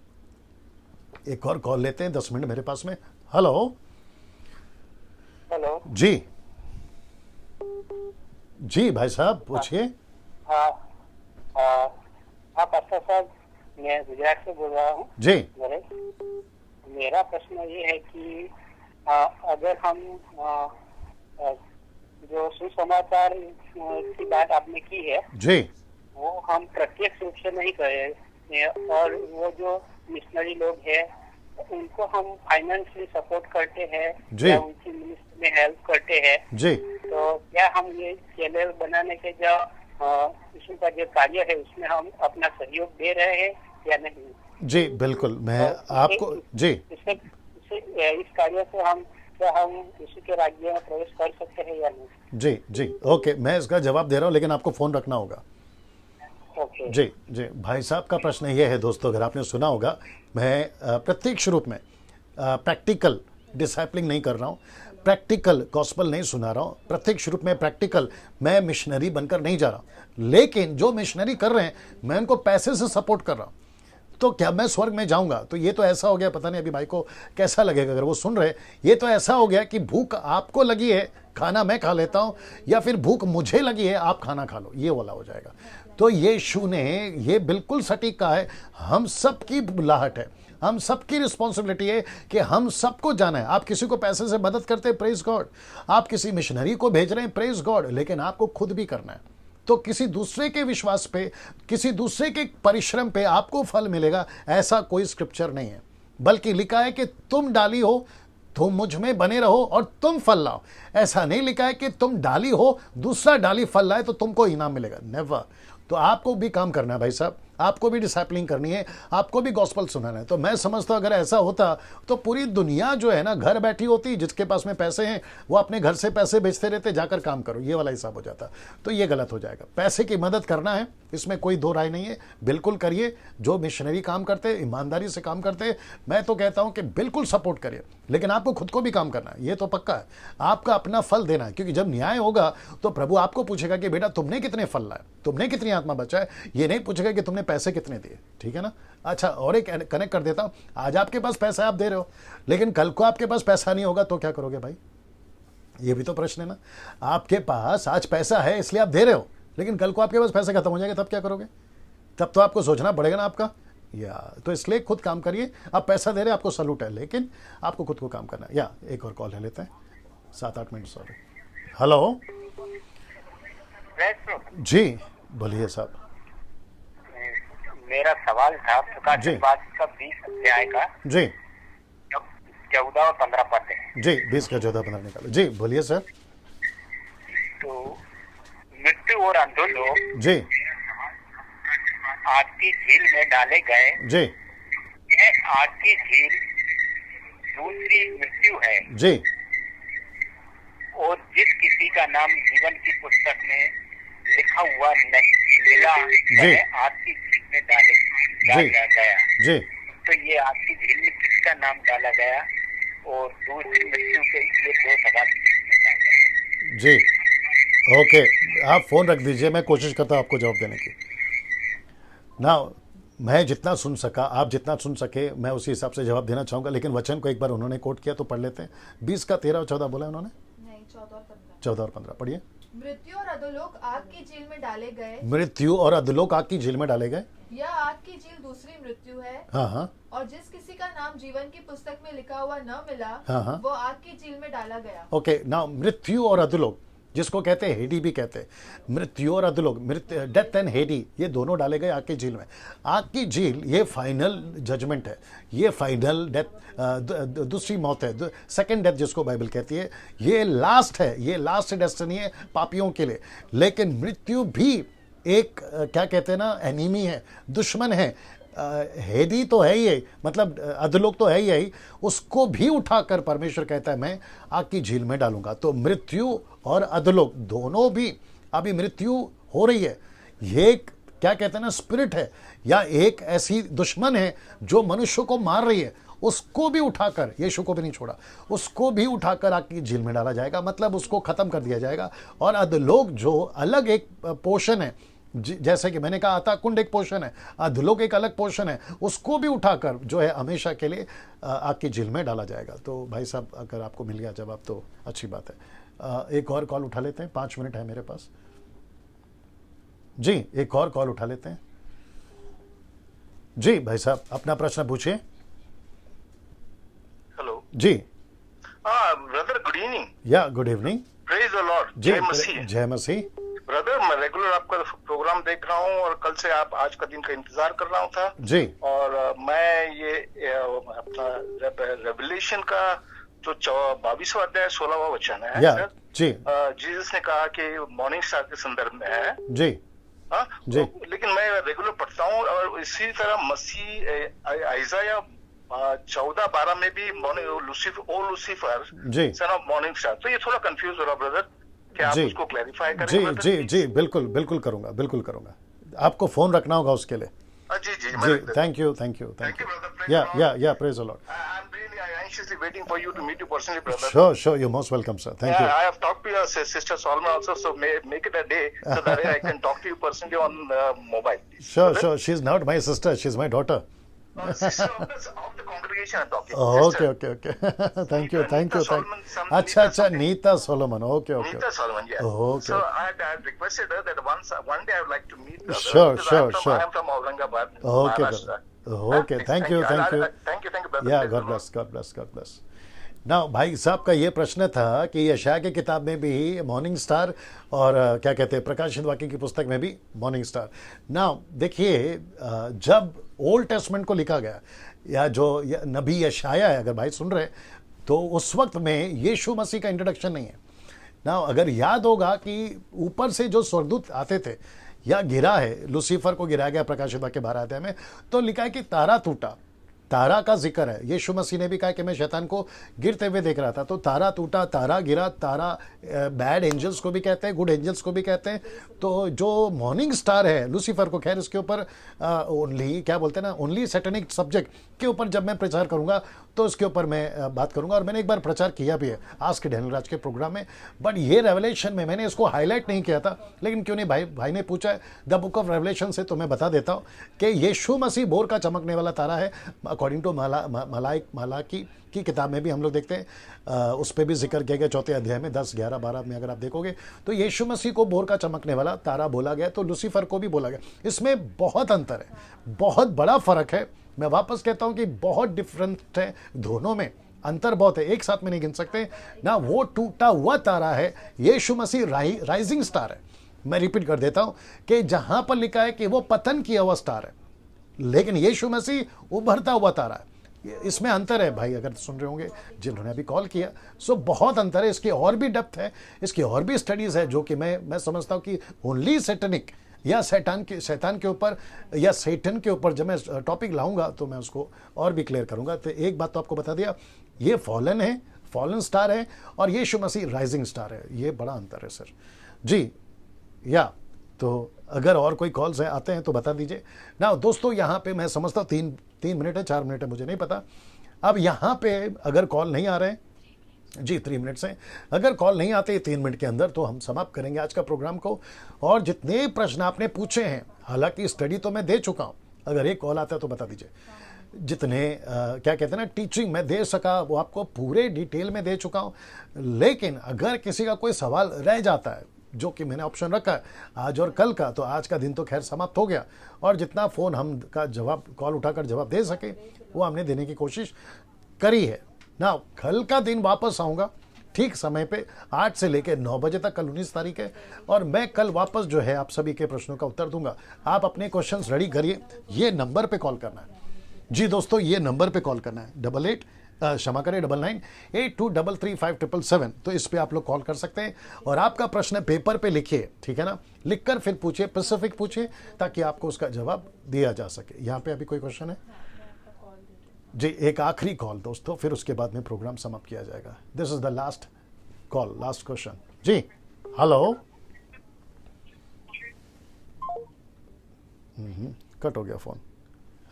एक और कॉल लेते हैं, 10 मिनट मेरे पास में। हेलो हेलो जी, जी भाई साहब पूछिए। हाँ पास्टर साहब, मैं गुजरात से बोल रहा हूँ जी मेरा प्रश्न ये है कि अगर हम जो सुसमाचार की बात आपने की है जी वो हम प्रत्यक्ष रूप से नहीं कर रहे हैं, और वो जो मिशनरी लोग हैं उनको हम फाइनेंशियली सपोर्ट करते हैं जी। या उनकी मिनिस्ट्री में हेल्प करते हैं, जी तो क्या हम ये चैनल बनाने के जो इसका जो कार्य है उसमें हम अपना सहयोग दे रहे हैं या नहीं? जी बिल्कुल, मैं आपको जी इस कार्य से हम उसी के राज्य में प्रवेश कर सकते हैं या नहीं? जी जी ओके, मैं इसका जवाब दे रहा हूँ, लेकिन आपको फोन रखना होगा। ओके। जी जी, भाई साहब का प्रश्न ये है दोस्तों, अगर आपने सुना होगा, मैं प्रत्यक्ष रूप में प्रैक्टिकल डिसाइपलिंग नहीं कर रहा हूँ, प्रैक्टिकल गॉस्पल नहीं सुना रहा हूँ, प्रत्यक्ष रूप में प्रैक्टिकल मैं मिशनरी बनकर नहीं जा रहा हूँ, लेकिन जो मिशनरी कर रहे हैं मैं उनको पैसे से सपोर्ट कर रहा हूँ। तो क्या मैं स्वर्ग में जाऊंगा? तो ये तो ऐसा हो गया, पता नहीं अभी भाई को कैसा लगेगा अगर वो सुन रहे, ये तो ऐसा हो गया कि भूख आपको लगी है, खाना मैं खा लेता हूं, या फिर भूख मुझे लगी है, आप खाना खा लो, ये वाला हो जाएगा। तो यीशु ने ये बिल्कुल सटीक कहा है, हम सबकी बुलाहट है, हम सबकी रिस्पॉन्सिबिलिटी है कि हम सबको जाना है। आप किसी को पैसे से मदद करते हैं, प्रेज गॉड, आप किसी मिशनरी को भेज रहे हैं, प्रेज गॉड, लेकिन आपको खुद भी करना है। तो किसी दूसरे के विश्वास पे, किसी दूसरे के परिश्रम पे आपको फल मिलेगा, ऐसा कोई स्क्रिप्चर नहीं है, बल्कि लिखा है कि तुम डाली हो, तुम मुझ में बने रहो और तुम फल लाओ। ऐसा नहीं लिखा है कि तुम डाली हो, दूसरा डाली फल लाए तो तुमको इनाम मिलेगा, नेवर। तो आपको भी काम करना है भाई साहब, आपको भी डिसाइपलिंग करनी है, आपको भी गॉस्पल सुनाना है। तो मैं समझता हूं अगर ऐसा होता तो पूरी दुनिया जो है ना घर बैठी होती, जिसके पास में पैसे हैं वो अपने घर से पैसे भेजते रहते, जाकर काम करो, ये वाला हिसाब हो जाता। तो ये गलत हो जाएगा। पैसे की मदद करना है, इसमें कोई दो राय नहीं है, बिल्कुल करिए। जो मिशनरी काम करते हैं, ईमानदारी से काम करते हैं, मैं तो कहता हूं कि बिल्कुल सपोर्ट करिए, लेकिन आपको खुद को भी काम करना है, ये तो पक्का है। आपका अपना फल देना है, क्योंकि जब न्याय होगा तो प्रभु आपको पूछेगा कि बेटा तुमने कितने फल लाए, तुमने कितनी आत्मा बचाए, ये नहीं पूछेगा कि तुमने पैसे कितने दिए। ठीक है ना? अच्छा, और एक कनेक्ट कर देता हूं, आज आपके पास पैसा है, आप दे रहे हो, लेकिन कल को आपके पास पैसा नहीं होगा तो क्या करोगे भाई? ये भी तो प्रश्न है ना। आपके पास आज पैसा है इसलिए आप दे रहे हो, लेकिन कल को आपके पास पैसे खत्म हो जाएंगे, तब क्या करोगे? तब तो आपको सोचना पड़ेगा ना आपका, या तो इसलिए खुद काम करिए। आप पैसा दे रहे हैं, आपको सलूट है, लेकिन आपको खुद को काम करना है। या एक और कॉल ले लेते हैं, 7-8 मिनट, सॉरी। हेलो जी, बोलिए साहब। मेरा सवाल था प्रकाशित का 20 अध्याय का जी 14 और 15 पद है जी, 20 का 14-15 निकालो जी, बोलिए सर। तो मृत्यु और अंधोलोक जी आग की झील में डाले गए। जी, यह आग की झील दूसरी मृत्यु है जी, और जिस किसी का नाम जीवन की पुस्तक में लिखा हुआ नहीं मिला वह आग की झील में डाला गया। जी, तो ये आग की झील में किसका नाम डाला गया? और दूसरी मृत्यु के लिए 2 सवाल जी। ओके, आप फोन रख दीजिए, मैं कोशिश करता हूँ आपको जवाब देने की। ना मैं जितना सुन सका, आप जितना सुन सके, मैं उसी हिसाब से जवाब देना चाहूँगा, लेकिन वचन को एक बार उन्होंने कोट किया तो पढ़ लेते हैं। 20 का 13 और 14 बोला उन्होंने? नहीं, 14 और 15। 14 और 15 पढ़िए। मृत्यु और अधोलोक आग की झील में डाले गए। मृत्यु और अधोलोक आग की झील में डाले गए। यह आग की झील दूसरी मृत्यु है। हाँ हाँ। और जिस किसी का नाम जीवन की पुस्तक में लिखा हुआ न मिला, हाँ हाँ, वो आग की झील में डाला गया। ओके, नाउ मृत्यु और अधोलोक, जिसको कहते हैं हेडी भी कहते हैं, मृत्यु और अधोलोक, डेथ एंड हेडी, ये दोनों डाले गए आग की झील में। आग की झील ये फाइनल जजमेंट है, ये फाइनल डेथ, दूसरी मौत है, सेकंड डेथ जिसको बाइबल कहती है, ये लास्ट है, ये लास्ट डेस्टिनी है पापियों के लिए। लेकिन मृत्यु भी एक क्या कहते हैं ना, एनिमी है, दुश्मन है। हेदी तो है ही, मतलब अधोलोक तो है ही, उसको भी उठाकर परमेश्वर कहता है मैं आग की झील में डालूंगा। तो मृत्यु और अधोलोक दोनों भी अभी मृत्यु हो रही है। ये क्या कहते हैं ना, स्पिरिट है, या एक ऐसी दुश्मन है जो मनुष्य को मार रही है, उसको भी उठाकर, यीशु को भी नहीं छोड़ा, उसको भी उठाकर आग की झील में डाला जाएगा, मतलब उसको खत्म कर दिया जाएगा। और अधोलोक जो अलग एक पोर्शन है, जैसे कि मैंने कहा अताकुंड एक पोर्शन है, अधलोक एक अलग पोर्शन है, उसको भी उठाकर जो है हमेशा के लिए आग की झील में डाला जाएगा। तो भाई साहब अगर आपको मिल गया जवाब तो अच्छी बात है। एक और कॉल उठा लेते हैं, 5 मिनट है मेरे पास। जी एक और कॉल उठा लेते हैं। जी भाई साहब अपना प्रश्न पूछिए। हेलो जी brother, good evening. Yeah good evening. Praise the Lord. जी जय मसीह। जय मसीह। ब्रदर मैं रेगुलर आपका प्रोग्राम देख रहा हूँ और कल से आज का दिन का इंतजार कर रहा हूँ था जी। और मैं ये अपना रेवलेशन का जो 22वां अध्याय 16वां वचन है सर जी, जीसस ने कहा कि मॉर्निंग स्टार के संदर्भ में है जी। जी। लेकिन मैं रेगुलर पढ़ता हूँ और इसी तरह मसीह आइज़ाया 14:12 में भी Lucifer son of morning star. तो ये थोड़ा कंफ्यूज हो रहा ब्रदर, क्या आप उसको क्लैरिफाई करें? जी बिल्कुल करूंगा। आपको फोन रखना होगा उसके लिए। जी थैंक यू या praise the Lord. Anxiously waiting for you to meet you personally, brother. Sure, you're most welcome, sir. Thank you. I have talked to your sister Solomon also, so make it a day so that I can talk to you personally on mobile. Sure. She's not my sister. She's my daughter. Sister of the congregation I'm talking. Okay. Thank you. अच्छा, Neeta Solomon. Okay. Neeta Solomon, yes. Okay. So I had requested her that one day I would like to meet her. Sure. I am from Aurangabad. Okay, Maharashtra. Okay, thank you, brother. Yeah, God bless. Now, भाई साहब का ये प्रश्न था कि यशाया की किताब में भी मॉर्निंग स्टार और क्या कहते हैं प्रकाशित वाक्य की पुस्तक में भी मॉर्निंग स्टार। नाउ देखिए, जब ओल्ड टेस्टमेंट को लिखा गया या जो नबी यशाया है, अगर भाई सुन रहे तो उस वक्त में यीशु मसीह का इंट्रोडक्शन नहीं है। नाउ अगर याद होगा कि ऊपर से जो स्वर्गदूत आते थे या गिरा है, लूसीफर को गिराया गया प्रकाशित वाक्य 12 अध्याय में, तो लिखा है कि तारा टूटा। तारा का जिक्र है। यीशु मसीह ने भी कहा कि मैं शैतान को गिरते हुए देख रहा था। तो तारा टूटा, तारा गिरा। तारा बैड एंजल्स को भी कहते हैं, गुड एंजल्स को भी कहते हैं। तो जो मॉर्निंग स्टार है लूसीफर को, खैर इसके ऊपर ओनली क्या बोलते हैं ना, ओनली सैटेनिक सब्जेक्ट के ऊपर जब मैं प्रचार करूंगा तो इसके ऊपर मैं बात करूंगा। और मैंने एक बार प्रचार किया भी है आज के डैनियल राज के प्रोग्राम में, बट ये रेवलेशन में मैंने इसको हाईलाइट नहीं किया था। लेकिन क्यों नहीं, भाई ने पूछा है द बुक ऑफ रेवलेशन से, तो मैं बता देता हूँ कि यीशु मसीह भोर का चमकने वाला तारा है। अकॉर्डिंग टू मलाकी की किताब में भी हम लोग देखते हैं, उस पर भी जिक्र किया गया 4 अध्याय में 10, 11, 12 में अगर आप देखोगे तो यीशु मसीह को भोर का चमकने वाला तारा बोला गया, तो लूसीफर को भी बोला गया। इसमें बहुत अंतर है, बहुत बड़ा फर्क है। मैं वापस कहता हूं कि बहुत डिफरेंट है, दोनों में अंतर बहुत है, एक साथ में नहीं गिन सकते ना। वो टूटा हुआ तारा है, यीशु मसीह राइजिंग स्टार है। मैं रिपीट कर देता हूं कि जहां पर लिखा है कि वो पतन किया हुआ स्टार है, लेकिन यीशु मसीह उभरता हुआ तारा है। इसमें अंतर है भाई, अगर सुन रहे होंगे जिन्होंने अभी कॉल किया, सो बहुत अंतर है। इसकी और भी डेप्थ है, इसकी और भी स्टडीज है, जो कि मैं समझता हूं कि ओनली सैटेनिक या शैतान के ऊपर या सैटन के ऊपर जब मैं टॉपिक लाऊंगा तो मैं उसको और भी क्लियर करूंगा। तो एक बात तो आपको बता दिया, ये फॉलन है, फॉलन स्टार है, और यीशु मसीह राइजिंग स्टार है। ये बड़ा अंतर है सर जी। या तो अगर और कोई कॉल्स आते हैं तो बता दीजिए ना दोस्तों। यहाँ पे मैं समझता हूँ 3 मिनट है, 4 मिनट है, मुझे नहीं पता। अब यहाँ पे अगर कॉल नहीं आ रहे हैं जी, 3 मिनट से अगर कॉल नहीं आते 3 मिनट के अंदर, तो हम समाप्त करेंगे आज का प्रोग्राम को। और जितने प्रश्न आपने पूछे हैं, हालांकि स्टडी तो मैं दे चुका हूँ, अगर एक कॉल आता है तो बता दीजिए। जितने क्या कहते हैं ना टीचिंग मैं दे सका वो आपको पूरे डिटेल में दे चुका हूँ। लेकिन अगर किसी का कोई सवाल रह जाता है, जो कि मैंने ऑप्शन रखा है आज और कल का, तो आज का दिन तो खैर समाप्त हो गया। और जितना फ़ोन हम का जवाब कॉल उठाकर जवाब दे सके वो हमने देने की कोशिश करी है ना। कल का दिन वापस आऊँगा ठीक समय पे 8 से लेकर 9 बजे तक, कल 19 तारीख है। और मैं कल वापस जो है आप सभी के प्रश्नों का उत्तर दूंगा। आप अपने क्वेश्चंस रेडी करिए, ये नंबर पे कॉल करना है जी दोस्तों, ये नंबर पे कॉल करना है 9982335777। तो इस पे आप लोग कॉल कर सकते हैं और आपका प्रश्न पेपर पे लिखिए, ठीक है ना, लिखकर फिर पूछिए, स्पेसिफिक पूछिए, ताकि आपको उसका जवाब दिया जा सके। यहाँ पे अभी कोई क्वेश्चन है जी? एक आखिरी कॉल दोस्तों, फिर उसके बाद में प्रोग्राम समाप्त किया जाएगा। This is the last call, last question जी। हेलो, कट हो गया फोन।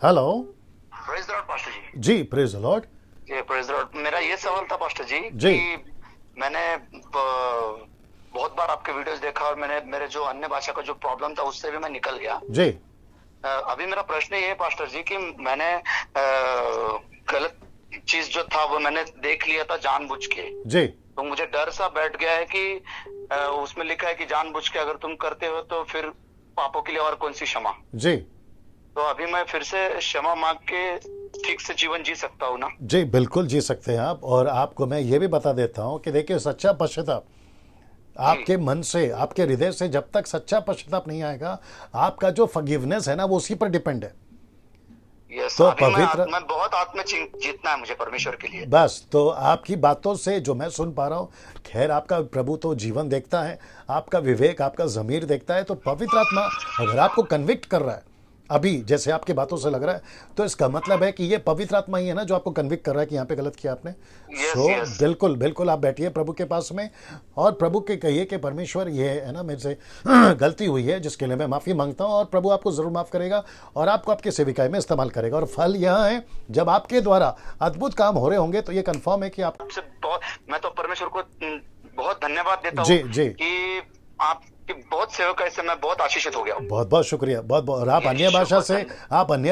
Hello, praise the Lord pastor जी। Praise the Lord. Praise the Lord. मेरा ये सवाल था पास्टर जी कि मैंने बहुत बार आपके वीडियोस देखा और मैंने मेरे जो अन्य भाषा का जो प्रॉब्लम था उससे भी मैं निकल गया जी। अभी मेरा प्रश्न ये है पास्टर जी कि मैंने गलत चीज जो था वो मैंने देख लिया था जानबूझ के जी। तो मुझे डर सा बैठ गया है कि उसमें लिखा है कि जानबूझ के अगर तुम करते हो तो फिर पापों के लिए और कौन सी क्षमा। जी। तो अभी मैं फिर से क्षमा मांग के ठीक से जीवन जी सकता हूँ ना? जी बिल्कुल जी सकते हैं आप। और आपको मैं ये भी बता देता हूँ कि देखिए सच्चा पश्चाताप आपके मन से, आपके हृदय से जब तक सच्चा पश्चाताप नहीं आएगा, आपका जो फॉरगिवनेस है ना वो उसी पर डिपेंड है। तो पवित्र मैं बहुत आत्म जीतना है मुझे परमेश्वर के लिए। बस तो आपकी बातों से जो मैं सुन पा रहा हूँ, खैर आपका प्रभु तो जीवन देखता है, आपका विवेक, आपका ज़मीर देखता है। तो पवित्र आत्मा अगर आपको कन्विक्ट कर रहा है अभी, जैसे आपकी बातों से लग रहा है, तो इसका मतलब है कि ये पवित्र आत्मा ही है ना जो आपको कन्विक्ट कर रहा है कि यहाँ पे गलत किया आपने। बिल्कुल बिल्कुल आप बैठिए प्रभु के पास में और प्रभु के कहिए कि परमेश्वर ये है ना मेरे से गलती हुई है जिसके लिए मैं माफ़ी मांगता हूँ, और प्रभु आपको ज़रूर माफ़ करेगा और आपको आपके सेविकाई में इस्तेमाल करेगा। और फल यहाँ है, जब आपके द्वारा अद्भुत काम हो रहे होंगे तो ये कन्फर्म है कि आपसे बहुत, मैं तो परमेश्वर को बहुत धन्यवाद देता हूँ कि आपकी बहुत सेवक है, इससे मैं बहुत आशीषित हो गया हूँ। बहुत बहुत शुक्रिया, बहुत बहुत। और आप अन्य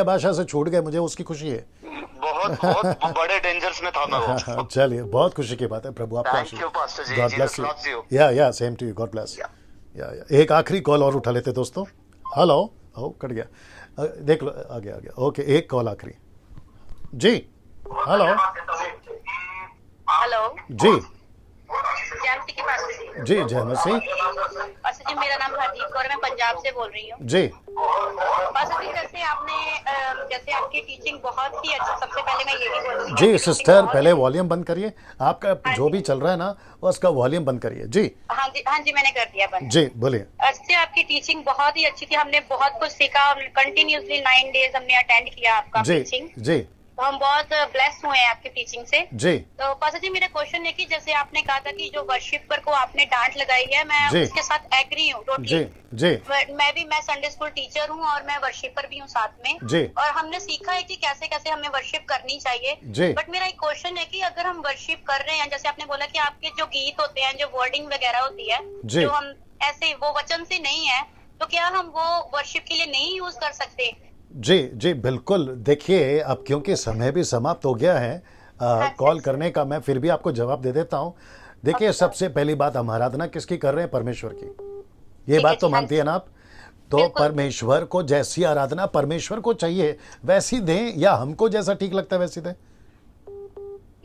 भाषा से छूट गए, मुझे उसकी खुशी है। बहुत बड़े डेंजर्स में था मैं वो। चलिए बहुत खुशी की बात है। प्रभु आपको God bless you. Yeah same to you, God bless. या एक आखिरी कॉल और उठा लेते दोस्तों। हेलो, ओ कट गया, देख लो आगे ओके, एक कॉल आखिरी जी। हेलो जी जी, जय मसीह। पास्टर जी मेरा नाम हरदीप कौर, मैं पंजाब से बोल रही हूँ जी। पास्टर जी जैसे आपकी टीचिंग बहुत ही अच्छी, सबसे पहले मैं यही बोलूँगी जी सिस्टर पहले वॉल्यूम बंद करिए, आपका जो भी चल रहा है ना उसका वॉल्यूम बंद करिए जी। हाँ जी मैंने कर दिया बंद जी, बोलिए। अच्छे, आपकी टीचिंग बहुत ही अच्छी थी, हमने बहुत कुछ सीखा, कंटिन्यूसली 9 डेज हमने अटेंड किया आपका टीचिंग जी। तो हम बहुत ब्लेस हुए हैं आपकी टीचिंग से जी। तो पास्टर जी मेरा क्वेश्चन है कि जैसे आपने कहा था कि जो वर्शिपर को आपने डांट लगाई है, मैं उसके साथ एग्री हूँ टोटली जी। मैं संडे स्कूल टीचर हूँ और मैं वर्शिपर भी हूँ साथ में जी। और हमने सीखा है कि कैसे कैसे हमें वर्शिप करनी चाहिए। बट मेरा एक क्वेश्चन है कि अगर हम वर्शिप कर रहे हैं, जैसे आपने बोला कि आपके जो गीत होते हैं, जो वर्डिंग वगैरह होती है, जो हम ऐसे वो वचन से नहीं है, तो क्या हम वो वर्शिप के लिए नहीं यूज कर सकते? जी बिल्कुल। देखिए अब क्योंकि समय भी समाप्त हो गया है कॉल करने का, मैं फिर भी आपको जवाब दे देता हूँ। देखिए सबसे पहली बात, हम आराधना किसकी कर रहे हैं? परमेश्वर की। ये बात तो मानती है ना आप? तो परमेश्वर को जैसी आराधना परमेश्वर को चाहिए वैसी दें, या हमको जैसा ठीक लगता है वैसी दें?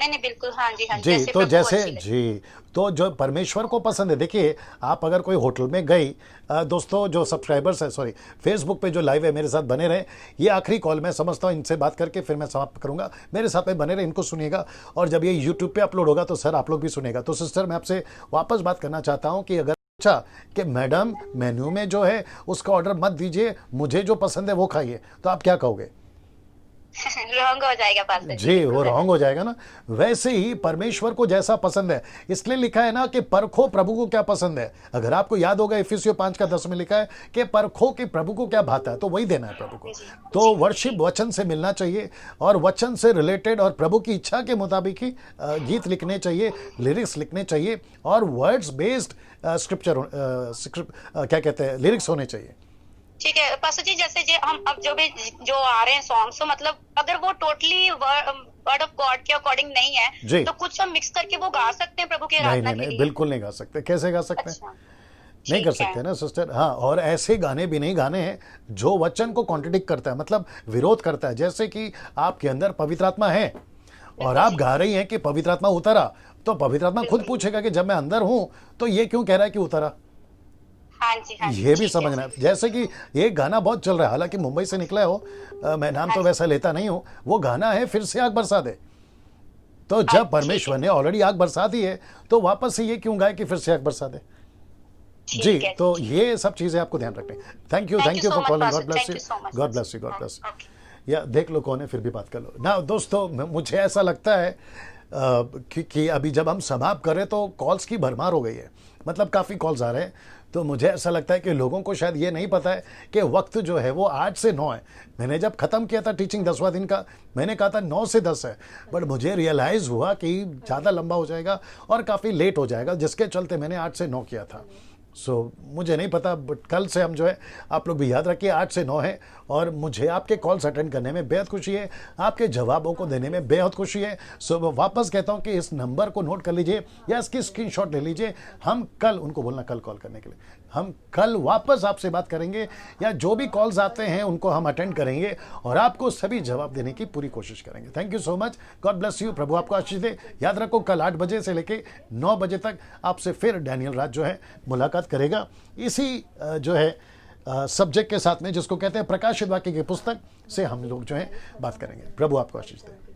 नहीं बिल्कुल, हाँ जी। तो जैसे जी, तो जो परमेश्वर को पसंद है, देखिए आप अगर कोई होटल में गई, दोस्तों जो सब्सक्राइबर्स है, सॉरी फेसबुक पे जो लाइव है मेरे साथ बने रहे, ये आखिरी कॉल मैं समझता हूँ, इनसे बात करके फिर मैं समाप्त करूंगा। मेरे साथ में बने रहे, इनको सुनिएगा, और जब ये यूट्यूब पे अपलोड होगा तो सर आप लोग भी सुनेगा। तो सिस्टर मैं आपसे वापस बात करना चाहता हूँ कि अगर अच्छा कि मैडम मेन्यू में जो है उसका ऑर्डर मत दीजिए, मुझे जो पसंद है वो खाइए, तो आप क्या कहोगे? रॉन्ग हो जाएगा पास्टर जी, वो रॉन्ग हो जाएगा ना। वैसे ही परमेश्वर को जैसा पसंद है, इसलिए लिखा है ना कि परखो प्रभु को क्या पसंद है। अगर आपको याद होगा इफिसियों 5:10 में लिखा है कि परखो कि प्रभु को क्या भाता है, तो वही देना है प्रभु को। तो वर्शिप वचन से मिलना चाहिए और वचन से रिलेटेड और प्रभु की इच्छा के मुताबिक ही गीत लिखने चाहिए, लिरिक्स लिखने चाहिए, और वर्ड्स बेस्ड स्क्रिप्चर क्या कहते हैं, लिरिक्स होने चाहिए। ठीक है पास्टर जी, जैसे हम अब जो आ रहे हैं सॉन्ग्स, तो मतलब अगर वो टोटली वर्ड ऑफ गॉड के अकॉर्डिंग नहीं है तो कुछ हम मिक्स करके वो गा सकते हैं प्रभु के आराधना के लिए? बिल्कुल नहीं गा सकते। कैसे गा सकते हैं? नहीं कर सकते ना सिस्टर। हाँ, और ऐसे गाने भी नहीं गाने हैं जो वचन को कॉन्ट्रडिक्ट करता है, मतलब विरोध करता है। जैसे कि आपके अंदर पवित्र आत्मा है और आप गा रही हैं कि पवित्र आत्मा उतरा, तो पवित्र आत्मा खुद पूछेगा कि जब मैं अंदर हूं तो ये क्यों कह रहा है कि उतरा? हाँ जी, ये भी समझना है। जैसे कि ये गाना बहुत चल रहा है, हालांकि मुंबई से निकला हो, मैं नाम तो वैसा लेता नहीं हूँ, वो गाना है फिर से आग बरसा दे। तो जब परमेश्वर ने ऑलरेडी आग बरसा दी है तो वापस से ये क्यों गाए कि फिर से आग बरसा दे? जी, तो ये सब चीजें आपको ध्यान रखनी। Thank you for calling. God bless you, God bless you, God bless. या देख लो कौन है, फिर भी बात कर लो ना। दोस्तों मुझे ऐसा लगता है कि अभी जब हम समाप्त करें तो कॉल्स की भरमार हो गई है, मतलब काफ़ी कॉल्स आ रहे हैं। तो मुझे ऐसा लगता है कि लोगों को शायद ये नहीं पता है कि वक्त जो है वो 8 से 9 है। मैंने जब ख़त्म किया था टीचिंग 10वां दिन का, मैंने कहा था 9 से 10 है, बट मुझे रियलाइज़ हुआ कि ज़्यादा लंबा हो जाएगा और काफ़ी लेट हो जाएगा, जिसके चलते मैंने 8 से 9 किया था। मुझे नहीं पता, बट कल से हम जो है, आप लोग भी याद रखिए, 8 से 9 है। और मुझे आपके कॉल्स अटेंड करने में बेहद खुशी है, आपके जवाबों को देने में बेहद खुशी है। वापस कहता हूं कि इस नंबर को नोट कर लीजिए या इसकी स्क्रीनशॉट ले लीजिए। हम कल, उनको बोलना कल कॉल करने के लिए, हम कल वापस आपसे बात करेंगे, या जो भी कॉल्स आते हैं उनको हम अटेंड करेंगे और आपको सभी जवाब देने की पूरी कोशिश करेंगे। Thank you so much, God bless you, प्रभु आपको आशीष दे। याद रखो, कल 8 बजे से लेके 9 बजे तक आपसे फिर डैनियल राज जो है मुलाकात करेगा, इसी जो है सब्जेक्ट के साथ में, जिसको कहते हैं प्रकाशित वाक्य की पुस्तक से हम लोग जो है बात करेंगे। प्रभु आपको आशीष दे।